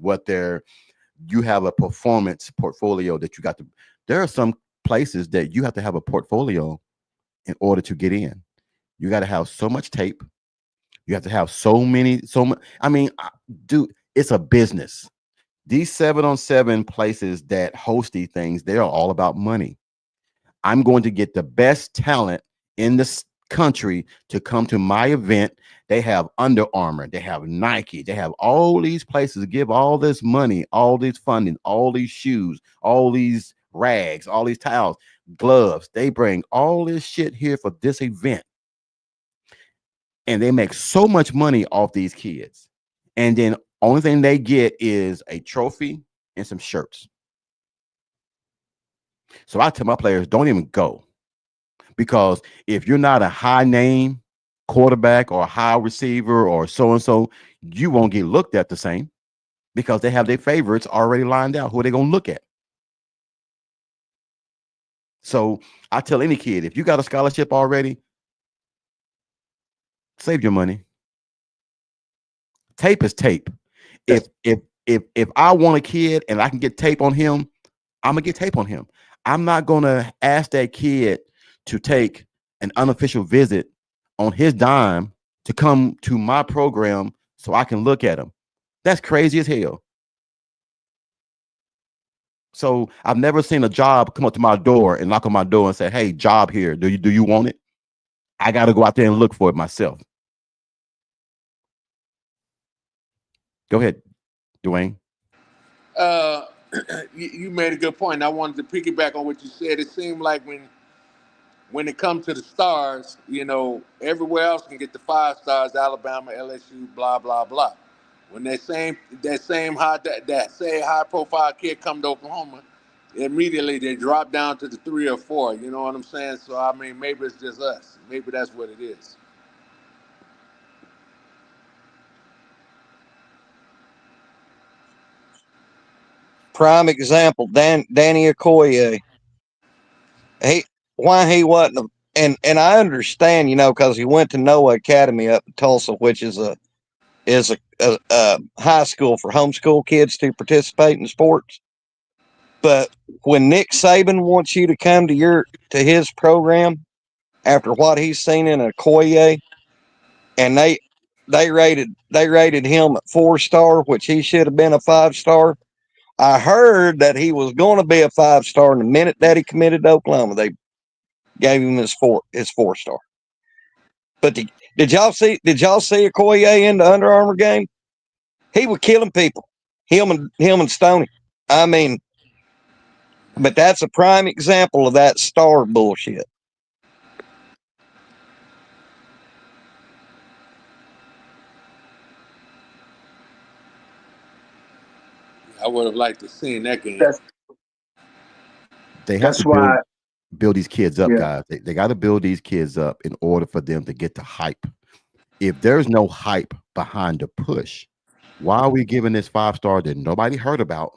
you have a performance portfolio that you got to. There are some places that you have to have a portfolio in order to get in. You got to have so much tape. You have to have so much. I mean, dude, it's a business. These 7-on-7 places that host these things, they are all about money. I'm going to get the best talent in this country to come to my event. They have Under Armour, they have Nike, they have all these places to give all this money, all this funding, all these shoes, all these rags, all these towels, gloves. They bring all this shit here for this event. and they make so much money off these kids. And then only thing they get is a trophy and some shirts. So I tell my players, don't even go, because if you're not a high name quarterback or a high receiver or so and so, you won't get looked at the same, because they have their favorites already lined out who they're going to look at. So I tell any kid, if you got a scholarship already, save your money. Tape is tape. If I want a kid and I can get tape on him, I'm gonna get tape on him. I'm not gonna ask that kid to take an unofficial visit on his dime to come to my program so I can look at him. That's crazy as hell. So I've never seen a job come up to my door and knock on my door and say, "Hey, job here. Do you want it?" I got to go out there and look for it myself. Go ahead, Dwayne. Uh, you made a good point. I wanted to piggyback on what you said. It seemed like when it comes to the stars, everywhere else can get the 5 stars, Alabama, LSU, blah blah blah. When that same high profile kid come to Oklahoma, immediately they drop down to the 3 or 4. You know what I'm saying? So I mean, maybe it's just us. Maybe that's what it is. Prime example, Danny Okoye. He why he wasn't and I understand, because he went to Noah Academy up in Tulsa, which is a high school for homeschool kids to participate in sports. But when Nick Saban wants you to come to his program after what he's seen in Okoye, and they rated him at 4-star, which he should have been a 5-star. I heard that he was going to be a 5-star, and the minute that he committed to Oklahoma, they gave him his 4-star. But did y'all see Okoye in the Under Armour game? He was killing people. Him and Stoney. I mean, but that's a prime example of that star bullshit. I would have liked to seen that game. That's They have that's to why. build these kids up, Yeah. guys. They got to build these kids up in order for them to get the hype. If there's no hype behind the push, why are we giving this 5-star that nobody heard about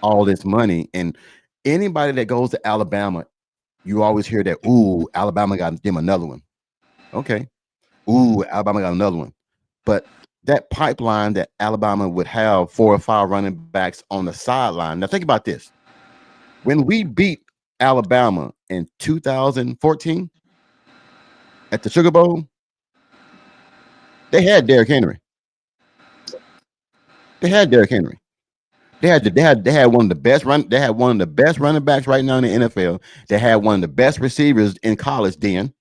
all this money? And anybody that goes to Alabama, you always hear that, ooh, Alabama got them another one. Okay. Ooh, Alabama got another one. But that pipeline that Alabama would have 4 or 5 running backs on the sideline. Now think about this. When we beat Alabama in 2014 at the Sugar Bowl, they had Derrick Henry. They had Derrick Henry. They had one of the best running backs right now in the NFL. They had one of the best receivers in college then.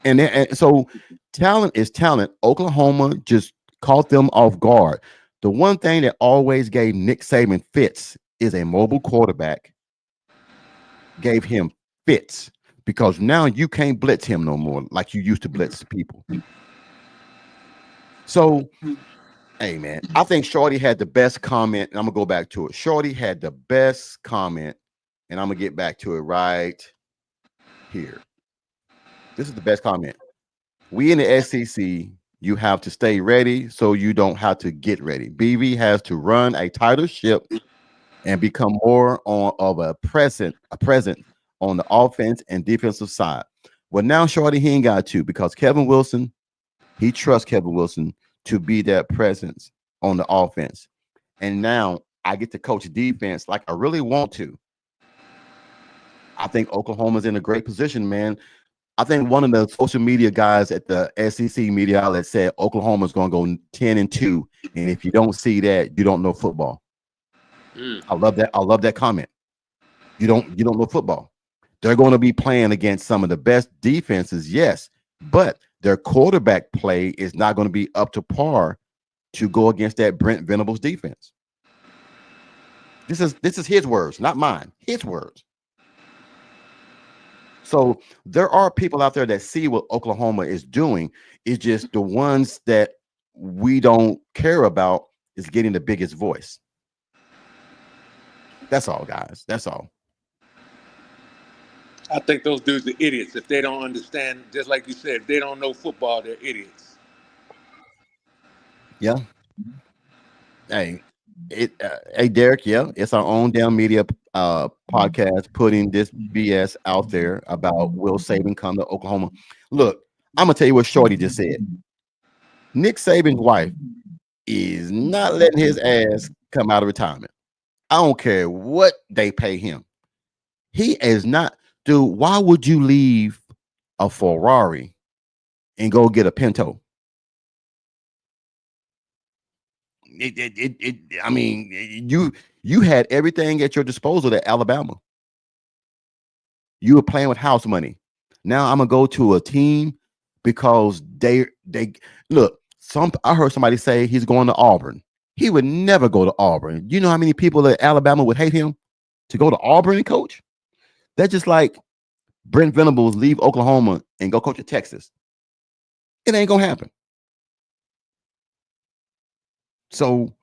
And so talent is talent. Oklahoma just caught them off guard. The one thing that always gave Nick Saban fits is a mobile quarterback. Gave him fits, because now you can't blitz him no more like you used to blitz people. So, hey man, I think Shorty had the best comment, and I'm gonna go back to it. Shorty had the best comment, and I'm gonna get back to it right here. This is the best comment. We in the SEC, you have to stay ready so you don't have to get ready. BV has to run a tighter ship and become more of a present on the offense and defensive side. Well, now Shorty, he ain't got to, because Kevin Wilson, he trusts Kevin Wilson to be that presence on the offense. And now I get to coach defense like I really want to. I think Oklahoma's in a great position, man. I think one of the social media guys at the SEC media outlet said Oklahoma's going to go 10-2, and if you don't see that, you don't know football. I love that. I love that comment. You don't know football. They're going to be playing against some of the best defenses, yes, but their quarterback play is not going to be up to par to go against that Brent Venables defense. This is his words, not mine. His words. So there are people out there that see what Oklahoma is doing. It's just the ones that we don't care about is getting the biggest voice. That's all, guys. That's all. I think those dudes are idiots if they don't understand. Just like you said, if they don't know football, they're idiots. Yeah. Hey, hey, Derek. Yeah, it's our own damn media podcast putting this BS out there about Will Saban come to Oklahoma. Look, I'm gonna tell you what Shorty just said. Nick Saban's wife is not letting his ass come out of retirement. I don't care what they pay him. He is not, dude. Why would you leave a Ferrari and go get a Pinto? I mean, you had everything at your disposal at Alabama. You were playing with house money. Now I'm gonna go to a team because they look. I heard somebody say he's going to Auburn. He would never go to Auburn. You know how many people at Alabama would hate him to go to Auburn and coach? That's just like Brent Venables leave Oklahoma and go coach at Texas. It ain't gonna happen. So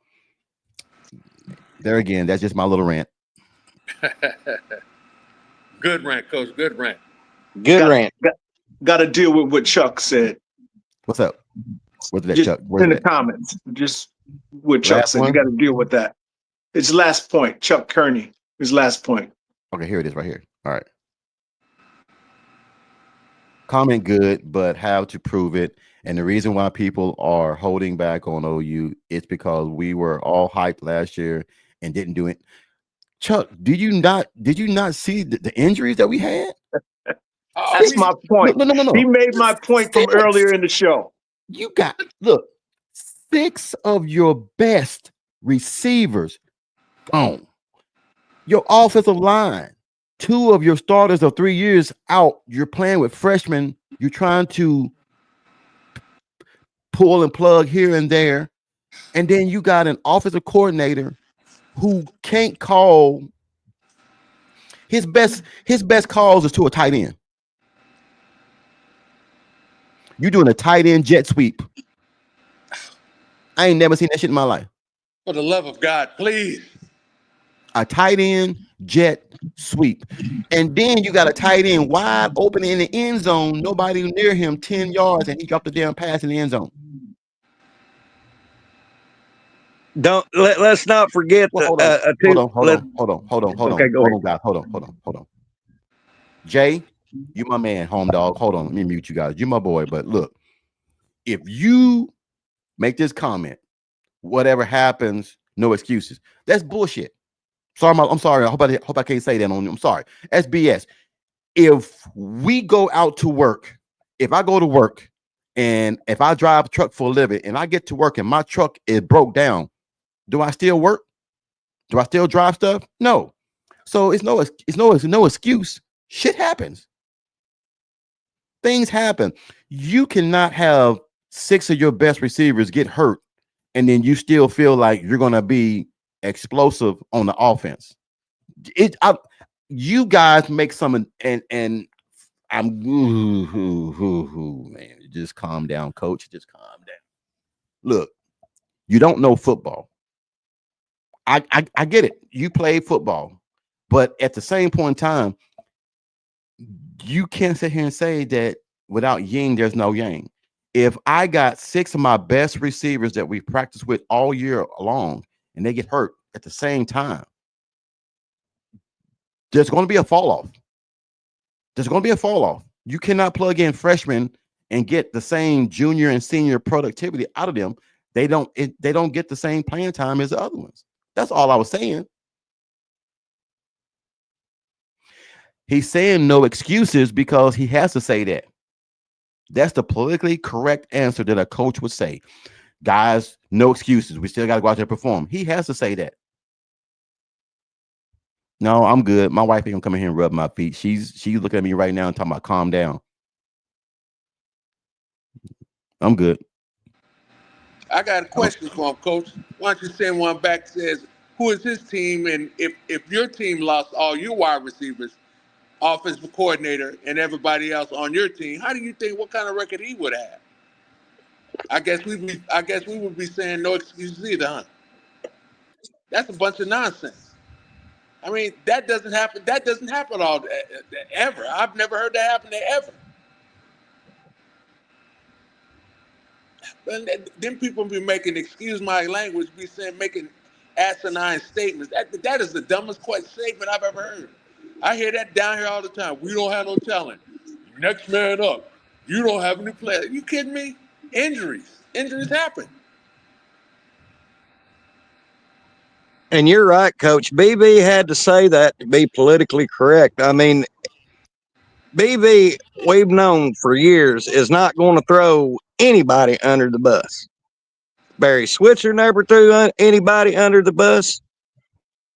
there again, that's just my little rant. Good rant, coach. Good rant. Good Got, rant. got to deal with what Chuck said. What's up? Where's that, Just Chuck? Where's in the that? comments. Just what Chuck Last said. one? You got to deal with that. His last point. Chuck Kearney. His last point. Okay, here it is right here. All right. Comment good, but have to prove it. And the reason why people are holding back on OU is because we were all hyped last year and didn't do it. Chuck, did you not see the injuries that we had? Oh, That's my point. No. He made my point from earlier in the show. You got, look, 6 of your best receivers gone. Your offensive line, 2 of your starters of 3 years out. You're playing with freshmen. You're trying to pull and plug here and there. And then you got an offensive coordinator who can't call. His best calls is to a tight end. You doing a tight end jet sweep. I ain't never seen that shit in my life. for the love of God, please. A tight end jet sweep. And then you got a tight end wide open in the end zone, nobody near him 10 yards, and he dropped the damn pass in the end zone. Let's not forget Well, hold on. Okay, go ahead. Guys. Hold on. Jay, you my man, home dog. Hold on, let me mute you guys. You my boy, but look, if you make this comment, whatever happens, no excuses. That's bullshit. I'm sorry. I hope I can't say that on you. I'm sorry. That's BS. If we go out to work, if I go to work and if I drive a truck for a living and I get to work and my truck is broke down, do I still work? Do I still drive stuff? No. So it's no excuse. Shit happens. Things happen. You cannot have 6 of your best receivers get hurt and then you still feel like you're going to be explosive on the offense. You guys make some and I'm man, just calm down, coach. Just calm down. Look, you don't know football. I get it. You play football, but at the same point in time, you can't sit here and say that without yin, there's no yang. If I got 6 of my best receivers that we practice with all year long and they get hurt at the same time, there's going to be a fall off. There's going to be a fall off. You cannot plug in freshmen and get the same junior and senior productivity out of them. They don't get the same playing time as the other ones. That's all I was saying. He's saying no excuses because he has to say that. That's the politically correct answer that a coach would say. Guys, no excuses. We still got to go out there and perform. He has to say that. No, I'm good. My wife ain't gonna come in here and rub my feet. She's looking at me right now and talking about calm down. I'm good. I got a question for him, Coach. Why don't you send one back? Says, who is his team? And if your team lost all your wide receivers, offensive coordinator and everybody else on your team, how do you think what kind of record he would have? I guess we would be saying no excuses either, huh? That's a bunch of nonsense. I mean, that doesn't happen. That doesn't happen all ever. I've never heard that happen ever. And then people be making, excuse my language, be saying making asinine statements. That is the dumbest statement I've ever heard. I hear that down here all the time. We don't have no talent. Next man up. You don't have any players. Are you kidding me? Injuries happen. And you're right, Coach. BB had to say that to be politically correct. I mean, BB, we've known for years, is not going to throw anybody under the bus. Barry Switzer never threw anybody under the bus.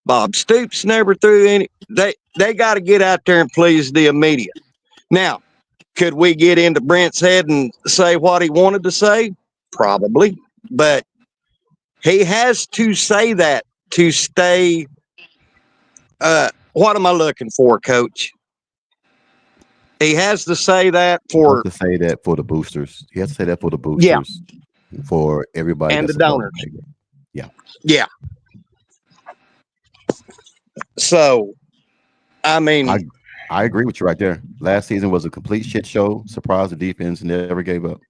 Bob Stoops never threw any. They got to get out there and please the media. Now, could we get into Brent's head and say what he wanted to say? Probably. But he has to say that to stay. What am I looking for, Coach? He has to say that for. To say that for the boosters. He has to say that for the boosters. Yeah. For everybody and the donors. Yeah. Yeah. So, I mean, I agree with you right there. Last season was a complete shit show. Surprised the defense never gave up.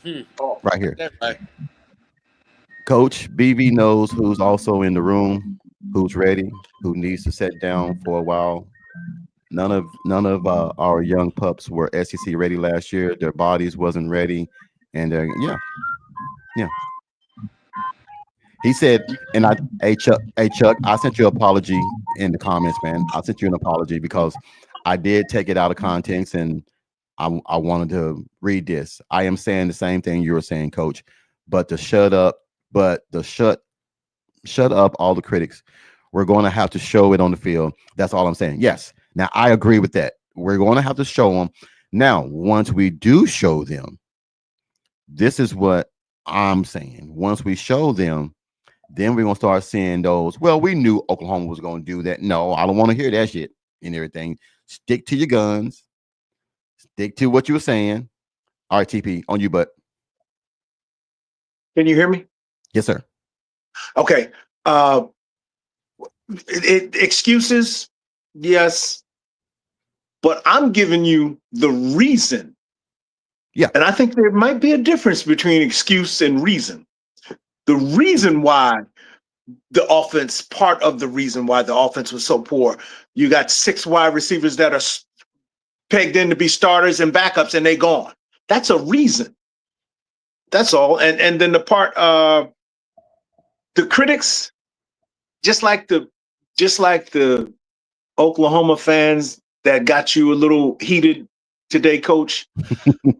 Right here. That's right. Coach BB knows who's also in the room, who's ready, who needs to sit down for a while. None of our young pups were SEC ready last year. Their bodies wasn't ready, and yeah. He said, and hey Chuck, I sent you an apology in the comments, man. I sent you an apology because I did take it out of context, and I wanted to read this. I am saying the same thing you were saying, Coach, but to shut up all the critics. We're going to have to show it on the field. That's all I'm saying. Yes. Now I agree with that. We're going to have to show them. Now, once we do show them, this is what I'm saying. Once we show them, then we're going to start seeing those. Well, we knew Oklahoma was going to do that. No, I don't want to hear that shit and everything. Stick to your guns. Stick to what you were saying. All right, TP, on you, but. Can you hear me? Yes, sir. Okay. Excuses, yes. But I'm giving you the reason. Yeah. And I think there might be a difference between excuse and reason. The reason why part of the reason why the offense was so poor, you got 6 wide receivers that are pegged in to be starters and backups, and they gone. That's a reason. That's all. And then the part, the critics, just like the Oklahoma fans that got you a little heated today, Coach,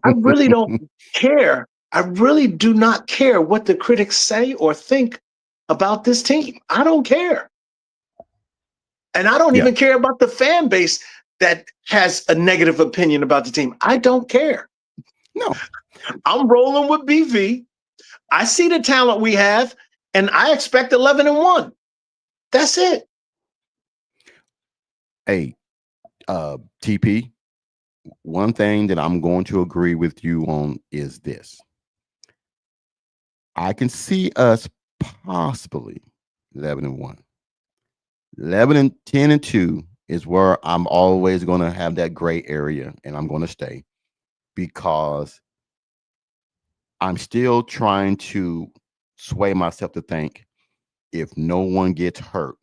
I really don't care. I really do not care what the critics say or think about this team. I don't care. And I don't even care about the fan base that has a negative opinion about the team. I don't care. No. I'm rolling with BV. I see the talent we have, and I expect 11-1. That's it. Hey, TP, one thing that I'm going to agree with you on is this. I can see us possibly 11-1. 10-2 is where I'm always going to have that gray area, and I'm going to stay because I'm still trying to sway myself to think if no one gets hurt,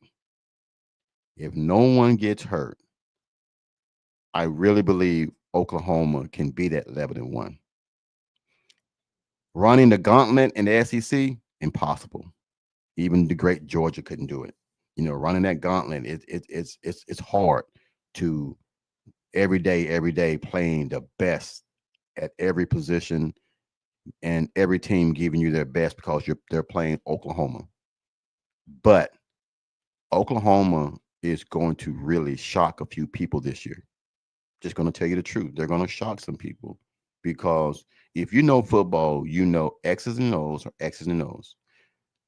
I really believe Oklahoma can be that 11-1. Running the gauntlet in the SEC, impossible. Even the great Georgia couldn't do it. You know, running that gauntlet, it's hard to every day playing the best at every position and every team giving you their best because they're playing Oklahoma. But Oklahoma is going to really shock a few people this year. Just going to tell you the truth. They're going to shock some people because if you know football, you know X's and O's are X's and O's.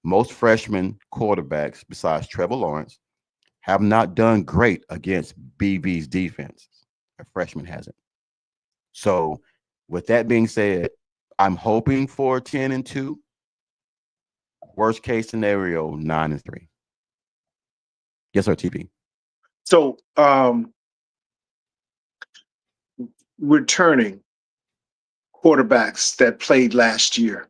Most freshman quarterbacks, besides Trevor Lawrence, have not done great against BV's defense. A freshman hasn't. So, with that being said, I'm hoping for 10-2. Worst case scenario, 9-3. Yes, sir, TP. So returning quarterbacks that played last year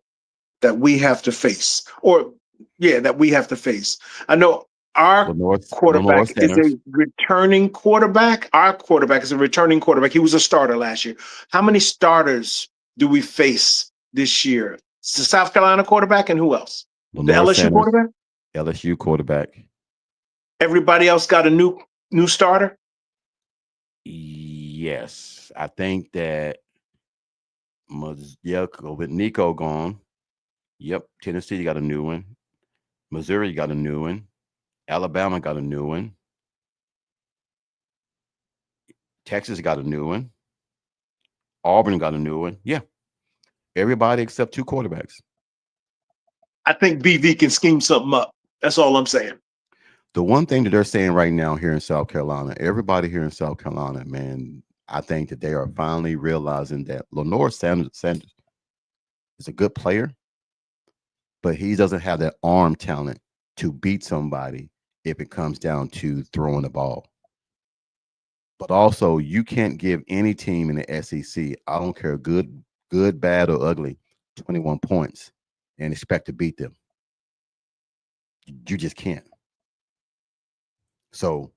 that we have to face, or that we have to face. I know our Lenore quarterback is a Sanders. returning quarterback. Our quarterback is a returning quarterback. He was a starter last year. How many starters do we face this year? It's the South Carolina quarterback, and who else? The Lenore LSU Sanders, quarterback. LSU quarterback. Everybody else got a new starter. Yes, I think that with Nico gone. Yep, Tennessee got a new one. Missouri got a new one. Alabama got a new one. Texas got a new one. Auburn got a new one. Yeah, everybody except 2 quarterbacks. I think BV can scheme something up. That's all I'm saying. The one thing that they're saying right now here in South Carolina, everybody here in South Carolina, man, I think that they are finally realizing that Lenore Sanders is a good player, but he doesn't have that arm talent to beat somebody if it comes down to throwing the ball. But also, you can't give any team in the SEC, I don't care, good, bad, or ugly, 21 points and expect to beat them. You just can't. So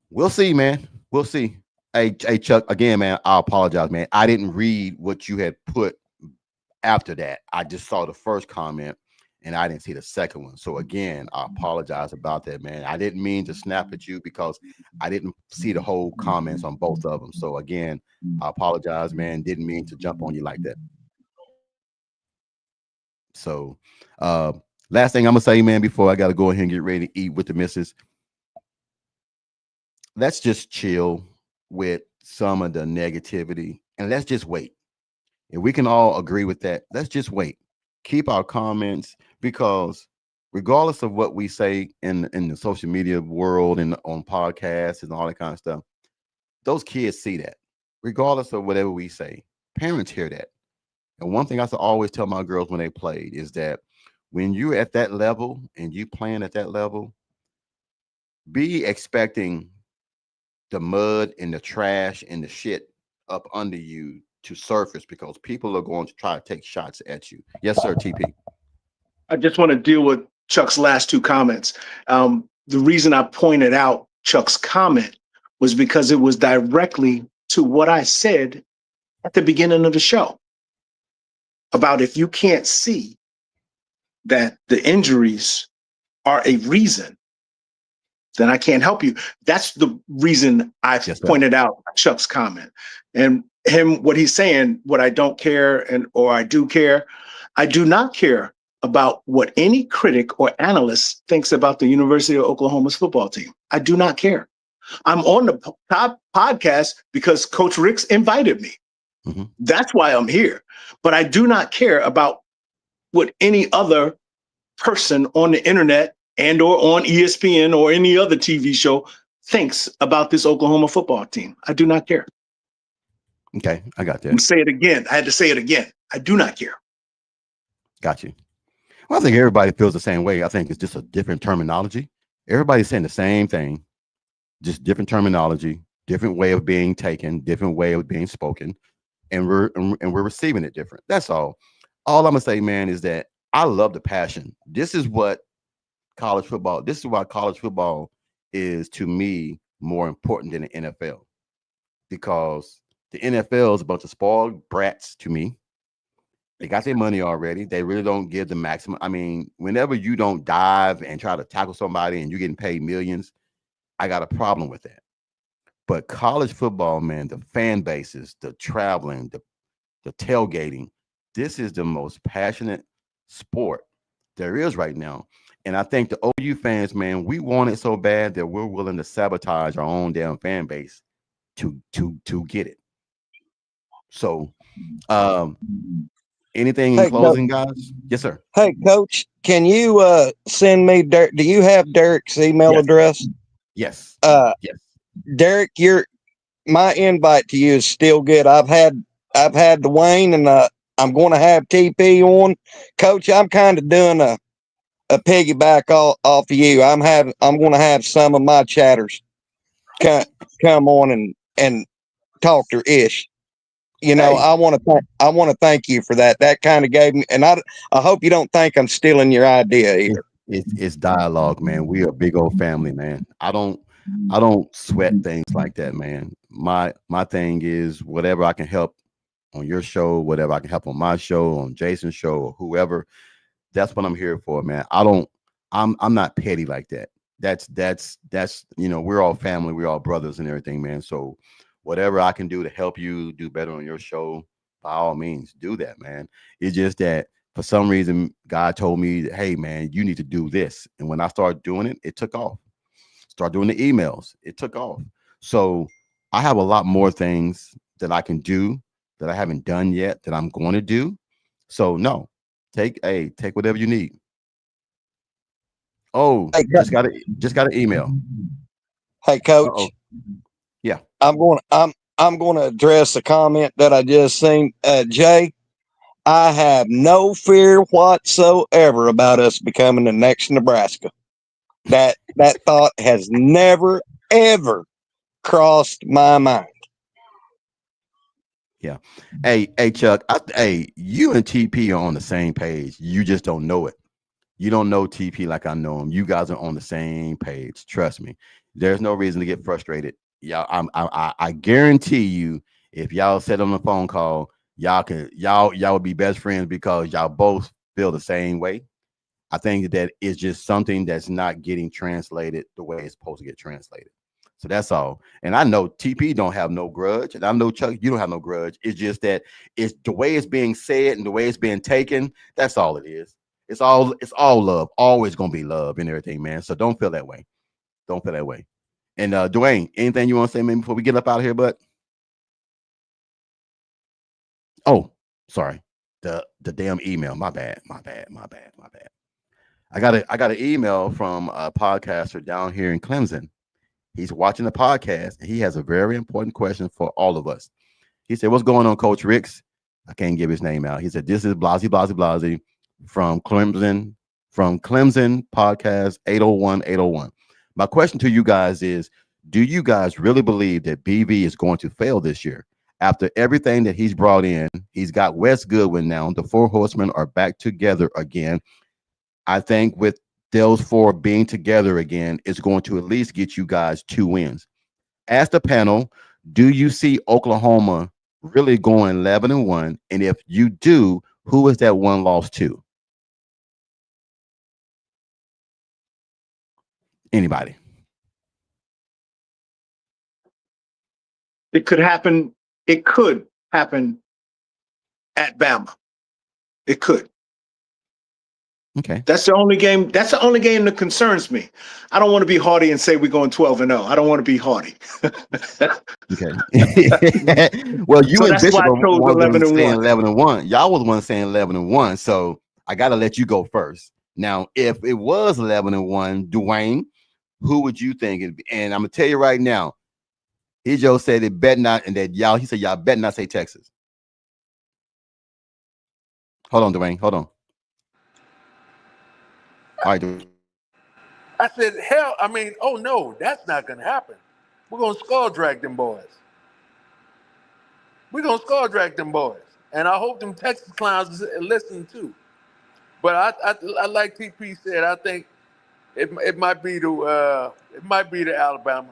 we'll see, man. We'll see. Hey, Chuck, again, man, I apologize, man. I didn't read what you had put after that. I just saw the first comment and I didn't see the second one. So again, I apologize about that, man. I didn't mean to snap at you because I didn't see the whole comments on both of them. So again, I apologize, man. Didn't mean to jump on you like that. So last thing I'm gonna say, man, before I gotta go ahead and get ready to eat with the missus. Let's just chill with some of the negativity and let's just wait. If we can all agree with that, let's just wait. Keep our comments because regardless of what we say in the social media world and on podcasts and all that kind of stuff, those kids see that. Regardless of whatever we say, parents hear that. And one thing I always tell my girls when they played is that when you're at that level and you playing at that level, be expecting the mud and the trash and the shit up under you to surface because people are going to try to take shots at you. Yes, sir, TP. I just want to deal with Chuck's last 2 comments. The reason I pointed out Chuck's comment was because it was directly to what I said at the beginning of the show about if you can't see that the injuries are a reason, then I can't help you. That's the reason I pointed out Chuck's comment. And what he's saying, what I don't care or I do care, I do not care about what any critic or analyst thinks about the University of Oklahoma's football team. I do not care. I'm on the top podcast because Coach Ricks invited me. Mm-hmm. That's why I'm here. But I do not care about what any other person on the internet and or on ESPN or any other TV show thinks about this Oklahoma football team. I do not care. Okay, I got that. Say it again. I had to say it again. I do not care. Got you. Well, I think everybody feels the same way. I think it's just a different terminology. Everybody's saying the same thing, just different terminology, different way of being taken, different way of being spoken, and we're receiving it different. That's all. All I'm gonna say, man, is that I love the passion. This is what college football. This is why college football is to me more important than the NFL, because the NFL is a bunch of spoiled brats to me. They got their money already. They really don't give the maximum. I mean, whenever you don't dive and try to tackle somebody and you're getting paid millions, I got a problem with that. But college football, man, the fan bases, the traveling, the tailgating, this is the most passionate sport there is right now. And I think the OU fans, man, we want it so bad that we're willing to sabotage our own damn fan base to get it. So Anything in Hey, closing, guys? Yes, sir. hey, Coach, can you send me Derek? Do you have Derek's email Yes. address? Yes. Uh, Yes. Derek, my invite to you is still good. I've had Dwayne, and I'm going to have TP on. Coach, I'm kind of doing a piggyback off of you. I'm going to have some of my chatters come, come on and talk to Ish. Hey, I want to thank you for that. That kind of gave me, and I hope you don't think I'm stealing your idea it, either. it's dialogue, man. We are a big old family, man. I don't sweat things like that, man. My thing is whatever I can help on your show, whatever I can help on my show, on Jason's show, or whoever. That's what I'm here for, man. I'm not petty like that. That's we're all family, we're all brothers and everything, man. So whatever I can do to help you do better on your show, by all means, do that, man. It's just that for some reason God told me, hey man, you need to do this. And when I started doing it, it took off. Start doing the emails, it took off. So I have a lot more things that I can do that I haven't done yet that I'm going to do. So no, take whatever you need. Oh, Hey, just got an email. hey, Uh-oh. Coach, Yeah. I'm going to address a comment that I just seen. Jay, I have no fear whatsoever about us becoming the next Nebraska. That thought has never ever crossed my mind. Yeah. Hey, Chuck. Hey, you and TP are on the same page. You just don't know it. You don't know TP like I know him. You guys are on the same page. Trust me. There's no reason to get frustrated. Y'all, I guarantee you, if y'all sit on a phone call, y'all would be best friends because y'all both feel the same way. I think that it's just something that's not getting translated the way it's supposed to get translated. So that's all. And I know TP don't have no grudge, and I know Chuck, you don't have no grudge. It's just that it's the way it's being said and the way it's being taken. That's all it is. It's all love. Always gonna be love and everything, man. So don't feel that way. Don't feel that way. And Dwayne, anything you want to say, man, before we get up out of here, bud? Oh, sorry. The damn email. My bad. My bad. My bad. My bad. I got an email from a podcaster down here in Clemson. He's watching the podcast and he has a very important question for all of us. He said, "What's going on, Coach Ricks?" I can't give his name out. He said, "This is Blasey Blasey Blasey from Clemson Podcast 801 801. My question to you guys is, do you guys really believe that BV is going to fail this year? After everything that he's brought in, he's got Wes Goodwin now. The four horsemen are back together again. I think with those four being together again, it's going to at least get you guys 2 wins. Ask the panel, do you see Oklahoma really going 11-1? And if you do, who is that one loss to? Anybody? It could happen. It could happen at Bama. It could. Okay. That's the only game. That's the only game that concerns me. I don't want to be haughty and say we're going 12-0. I don't want to be haughty. Okay. Well, you So and that's why Bishop I are chose one of them 11 and saying 1. 11-1. Y'all was one saying 11-1. So I got to let you go first. Now, if it was 11-1, Dwayne, who would you think? And I'm going to tell you right now, he just said it bet not, and that y'all, he said, y'all bet not say Texas. Hold on, Dwayne. Hold on. All right, Dwayne. I said, hell, I mean, oh no, that's not gonna happen. We're gonna skull drag them boys. We're gonna skull drag them boys. And I hope them Texas clowns is listening too. But I like TP said, I think it might be the Alabama.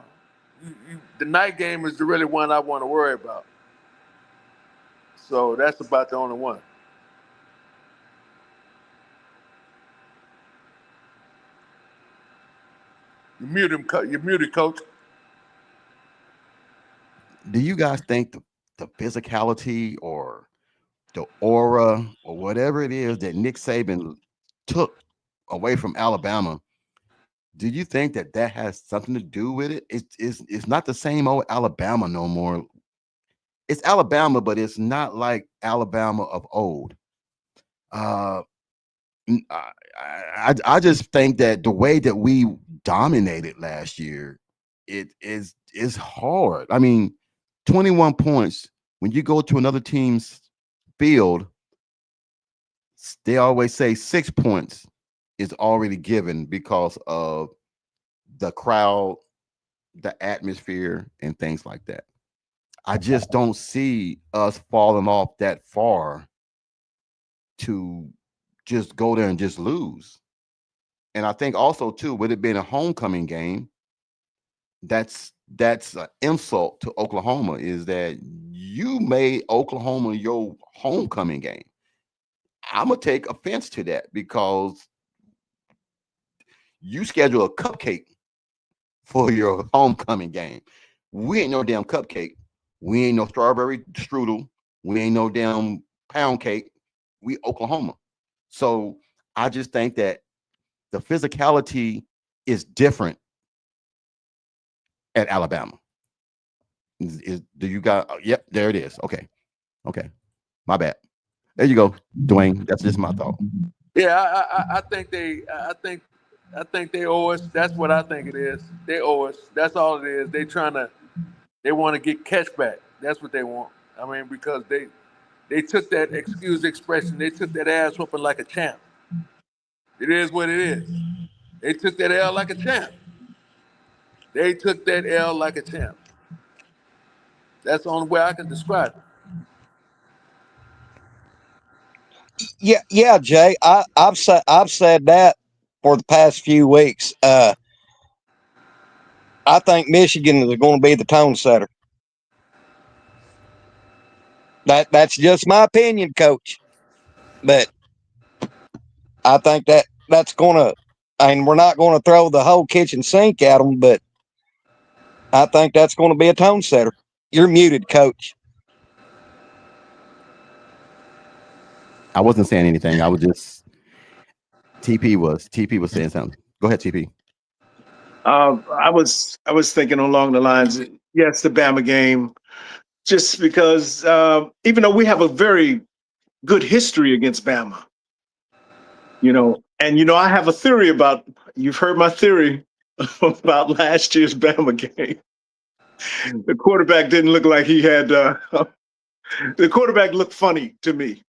The night game is the really one I want to worry about. So that's about the only one. You muted, coach. Do you guys think the physicality or the aura or whatever it is that Nick Saban took away from Alabama, do you think that that has something to do with it? It's not the same old Alabama no more. It's Alabama, but it's not like Alabama of old. Uh, I just think that the way that we dominated last year, is hard. I mean, 21 points when you go to another team's field, they always say 6 points is already given because of the crowd, the atmosphere, and things like that. I just don't see us falling off that far to just go there and just lose. And I think also too, with it being a homecoming game, that's an insult to Oklahoma. Is that you made Oklahoma your homecoming game? I'm gonna take offense to that because you schedule a cupcake for your homecoming game. We ain't no damn cupcake. We ain't no strawberry strudel. We ain't no damn pound cake. We Oklahoma. So I just think that the physicality is different at Alabama. Do you got? Yep, there it is. Okay, okay, my bad. There you go, Dwayne. That's just my thought. Yeah, I think they owe us. That's what I think it is. They owe us. That's all it is. They want to get catch back. That's what they want. I mean, because they took that, excuse the expression, they took that ass whooping like a champ. It is what it is. They took that L like a champ. They took that L like a champ. That's the only way I can describe it. Yeah, Jay. I've said that for the past few weeks. I think Michigan is going to be the tone setter. That's just my opinion, Coach. But I think that's going to. And we're not going to throw the whole kitchen sink at them, but I think that's going to be a tone setter. You're muted, Coach. I wasn't saying anything. I was just TP was saying something. Go ahead, TP. I was thinking along the lines. Yes, the Bama game, just because even though we have a very good history against Bama, and I have a theory about. You've heard my theory about last year's Bama game. The quarterback didn't look like he had. The quarterback looked funny to me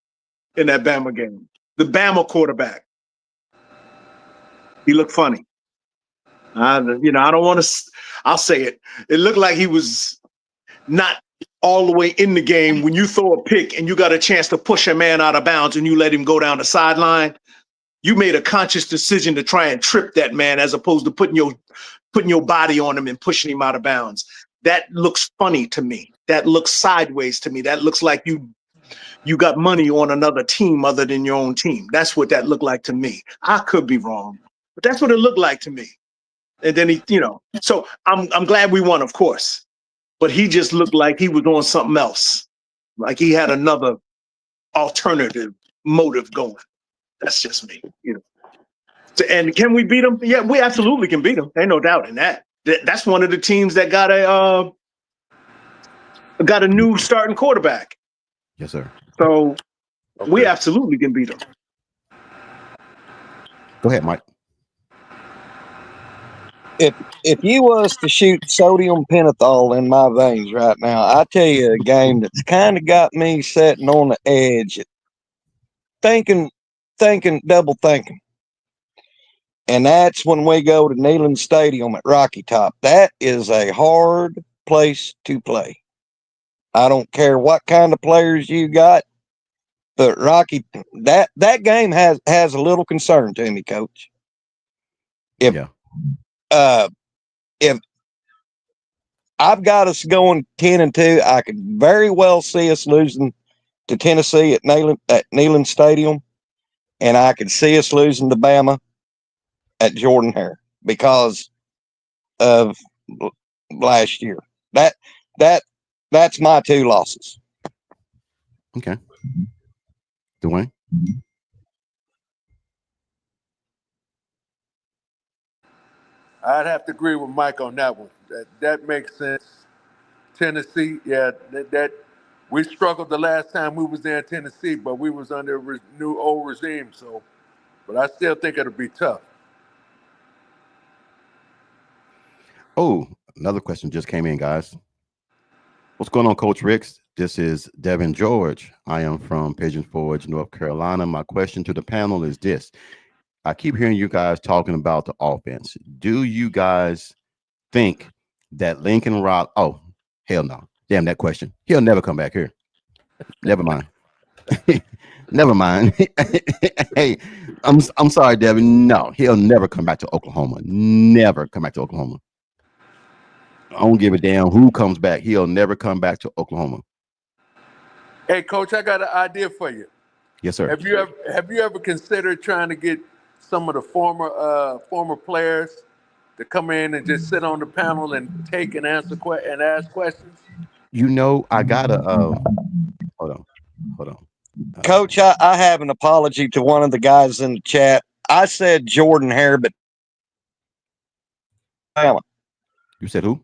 in that Bama game. The Bama quarterback, he looked funny. I don't want to. I'll say it. It looked like he was not all the way in the game when you throw a pick and you got a chance to push a man out of bounds and you let him go down the sideline. You made a conscious decision to try and trip that man as opposed to putting your body on him and pushing him out of bounds. That looks funny to me. That looks sideways to me. That looks like you got money on another team other than your own team. That's what that looked like to me. I could be wrong, but that's what it looked like to me. And then so I'm glad we won, of course, but he just looked like he was on something else, like he had another alternative motive going. That's just me. And can we beat them? Yeah, we absolutely can beat them. Ain't no doubt in that. That's one of the teams that got a new starting quarterback. Yes, sir. So we Okay. absolutely can beat them. Go ahead, Mike. If you was to shoot sodium pentothal in my veins right now, I tell you a game that's kind of got me sitting on the edge, thinking, double thinking. And that's when we go to Neyland Stadium at Rocky Top. That is a hard place to play. I don't care what kind of players you got, but Rocky, that game has a little concern to me, Coach. If Yeah. uh if I've got us going 10-2, I could very well see us losing to Tennessee at Neyland Stadium, and I could see us losing to Bama at Jordan Hare because of last year. That that that's my two losses. Okay. Dwayne. I'd have to agree with Mike on that one. That makes sense. Tennessee, yeah, that We struggled the last time we was there in Tennessee, but we was under a new old regime. So, but I still think it'll be tough. Oh, another question just came in, guys. What's going on, Coach Ricks? This is Devin George. I am from Pigeon Forge, North Carolina. My question to the panel is this. I keep hearing you guys talking about the offense. Do you guys think that Lincoln Rock? Oh, hell no. Damn that question. He'll never come back here. Never mind. Never mind. Hey, I'm sorry, Devin. No, he'll never come back to Oklahoma. Never come back to Oklahoma. I don't give a damn who comes back. He'll never come back to Oklahoma. Hey, Coach, I got an idea for you. Yes, sir. Have you ever considered trying to get some of the former players to come in and just sit on the panel and take and and ask questions? I gotta hold on, hold on. Coach, I have an apology to one of the guys in the chat. I said Jordan Hare, but You said who?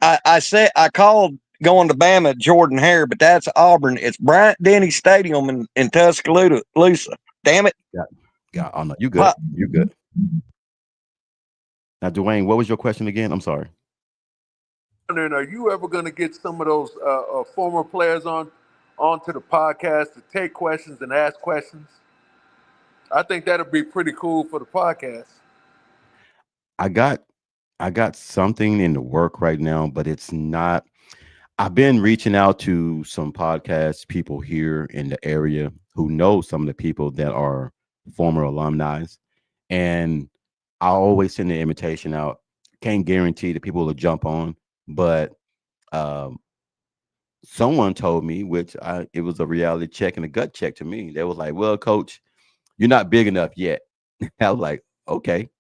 I said I called going to Bama Jordan Hare, but that's Auburn. It's Bryant Denny Stadium in Tuscaloosa. Damn it. Yeah. Oh no, you good. You good. Now, Dwayne, what was your question again? I'm sorry. Are you ever going to get some of those former players onto the podcast to take questions and ask questions? I think that'll be pretty cool for the podcast. I got something in the work right now, but it's not. I've been reaching out to some podcast people here in the area who know some of the people that are former alumni, and I always send the invitation out. Can't guarantee that people will jump on, but um, someone told me, it was a reality check and a gut check to me. They was like, "Well, Coach, you're not big enough yet." I was like, "Okay."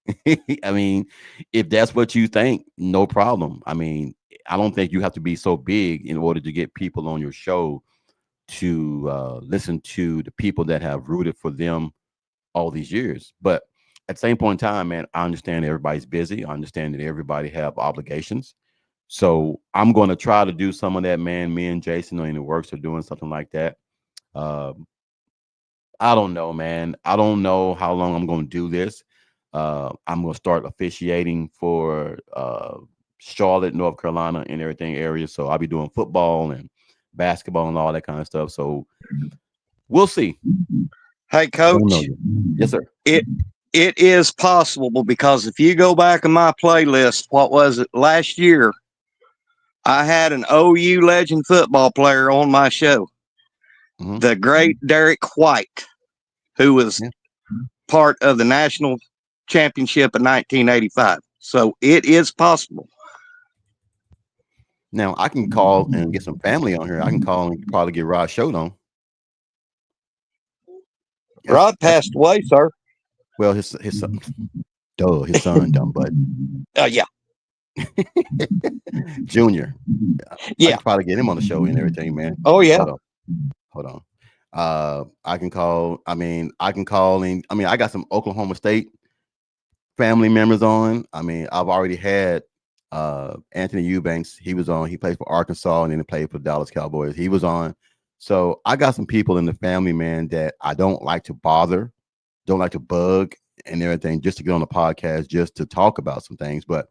I mean, if that's what you think, no problem. I mean, I don't think you have to be so big in order to get people on your show to listen to the people that have rooted for them all these years. But at the same point in time, man, I understand everybody's busy. I understand that everybody have obligations. So I'm going to try to do some of that, man. Me and Jason are in the works of doing something like that. Um, I don't know, man. I don't know how long I'm going to do this. I'm going to start officiating for Charlotte, North Carolina, and everything area. So I'll be doing football and basketball and all that kind of stuff. So we'll see. Hey, Coach. Yes, sir. It is possible because if you go back in my playlist, what was it last year? I had an OU legend football player on my show, the great Derek White, who was part of the national championship in 1985. So it is possible. Now I can call and get some family on here. I can call and probably get Rod Showed on. Rod passed away, sir. Well, his son, his son, dumb butt. Yeah. Junior. Yeah. I can probably get him on the show and everything, man. Oh yeah. Hold on. I can call. I can call in. I got some Oklahoma State family members on. I've already had Anthony Eubanks. He was on. He played for Arkansas and then he played for the Dallas Cowboys. He was on. So I got some people in the family, man, that I don't like to bother, don't like to bug and everything, just to get on the podcast, just to talk about some things. But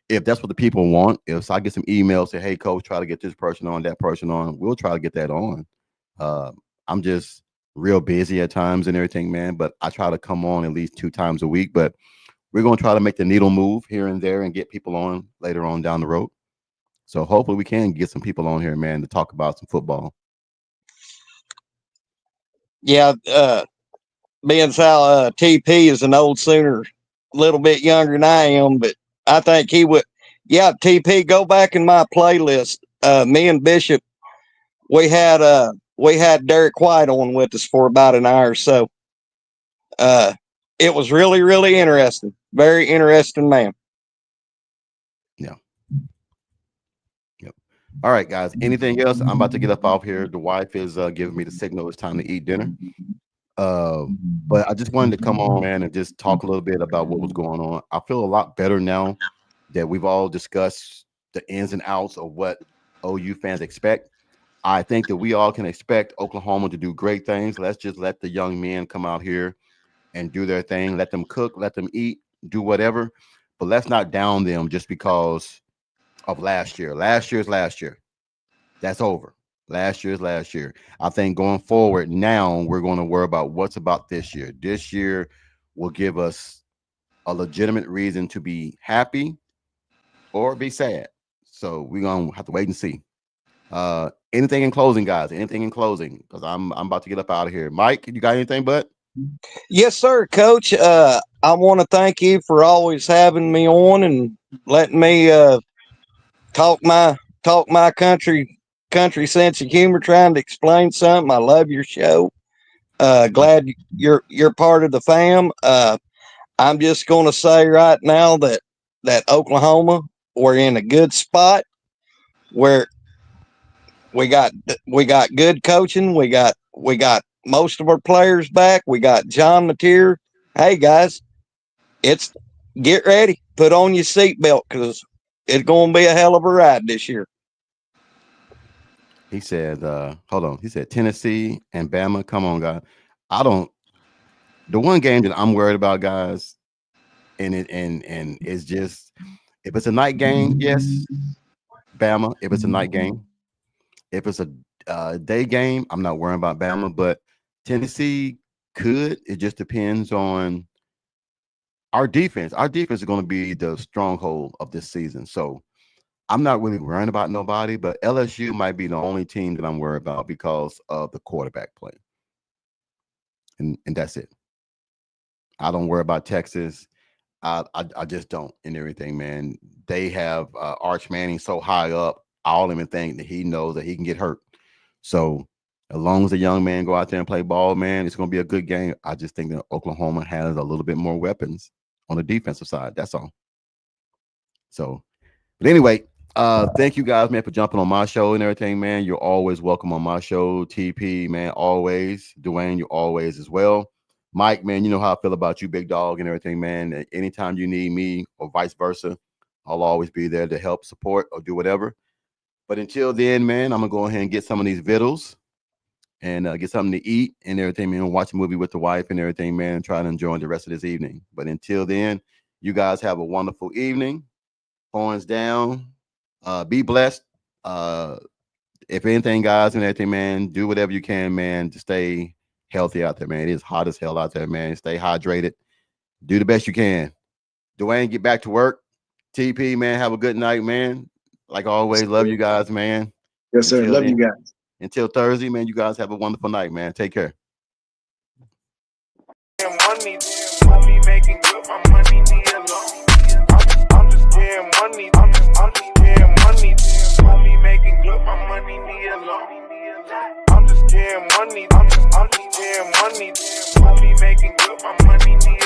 if that's what the people want, if I get some emails, say, "Hey, Coach, try to get this person on, that person on," we'll try to get that on. I'm just real busy at times and everything, man. But I try to come on at least 2 times a week. But we're going to try to make the needle move here and there and get people on later on down the road. So hopefully we can get some people on here, man, to talk about some football. Yeah, being Sal, TP is an old Sooner, a little bit younger than I am, but I think he would. Yeah, TP, go back in my playlist. Me and Bishop, we had Derek White on with us for about an hour or so. It was really, really interesting. Very interesting man. Yeah. Yep. All right, guys. Anything else? I'm about to get up off here. The wife is giving me the signal. It's time to eat dinner. But I just wanted to come on, man, and just talk a little bit about what was going on. I feel a lot better now that we've all discussed the ins and outs of what OU fans expect. I think that we all can expect Oklahoma to do great things. Let's just let the young men come out here and do their thing. Let them cook, let them eat, do whatever. But let's not down them just because of last year. Last year's last year. That's over. Last year's last year. I think going forward now, we're going to worry about what's about this year. This year will give us a legitimate reason to be happy or be sad. So we're going to have to wait and see. Anything in closing, guys? Anything in closing? Because I'm about to get up out of here. Mike, you got anything, bud? Yes, sir, Coach. I want to thank you for always having me on and letting me talk my country sense of humor, trying to explain something. I love your show. Glad you're part of the fam. I'm just going to say right now that Oklahoma, we're in a good spot where we got good coaching. We got most of our players back. We got John Mateer. Hey guys, it's get ready. Put on your seatbelt because it's going to be a hell of a ride this year. He said, hold on. He said Tennessee and Bama. Come on, guys. The one game that I'm worried about, guys, and it's just if it's a night game, yes, Bama. If it's a night game, if it's a day game, I'm not worrying about Bama, but Tennessee could. It just depends on our defense. Our defense is going to be the stronghold of this season. So I'm not really worrying about nobody, but LSU might be the only team that I'm worried about because of the quarterback play. And that's it. I don't worry about Texas. I just don't and everything, man. They have Arch Manning so high up. I don't even think that he knows that he can get hurt. So as long as the young man go out there and play ball, man, it's going to be a good game. I just think that Oklahoma has a little bit more weapons on the defensive side. That's all. So, but anyway, thank you guys, man, for jumping on my show and everything, man. You're always welcome on my show. TP, man, always. Dwayne, you're always as well. Mike, man, you know how I feel about you, big dog, and everything, man. Anytime you need me or vice versa, I'll always be there to help, support, or do whatever. But until then, man, I'm going to go ahead and get some of these vittles and get something to eat and everything, man. Watch a movie with the wife and everything, man, and try to enjoy the rest of this evening. But until then, you guys have a wonderful evening. Horns down. Be blessed. If anything, guys, and everything, man, do whatever you can, man, to stay healthy out there, man. It is hot as hell out there, man. Stay hydrated. Do the best you can. Dwayne, get back to work. TP, man, have a good night, man. Like always, love you guys, man. Yes, sir. Love you guys. Until Thursday, man, you guys have a wonderful night, man. Take care. Money making good, my money need a loan. I'm just getting money. I'm just getting money. Money making good, my money need a loan. I'm just getting money. I'm just getting money. Money making good, my money need a loan.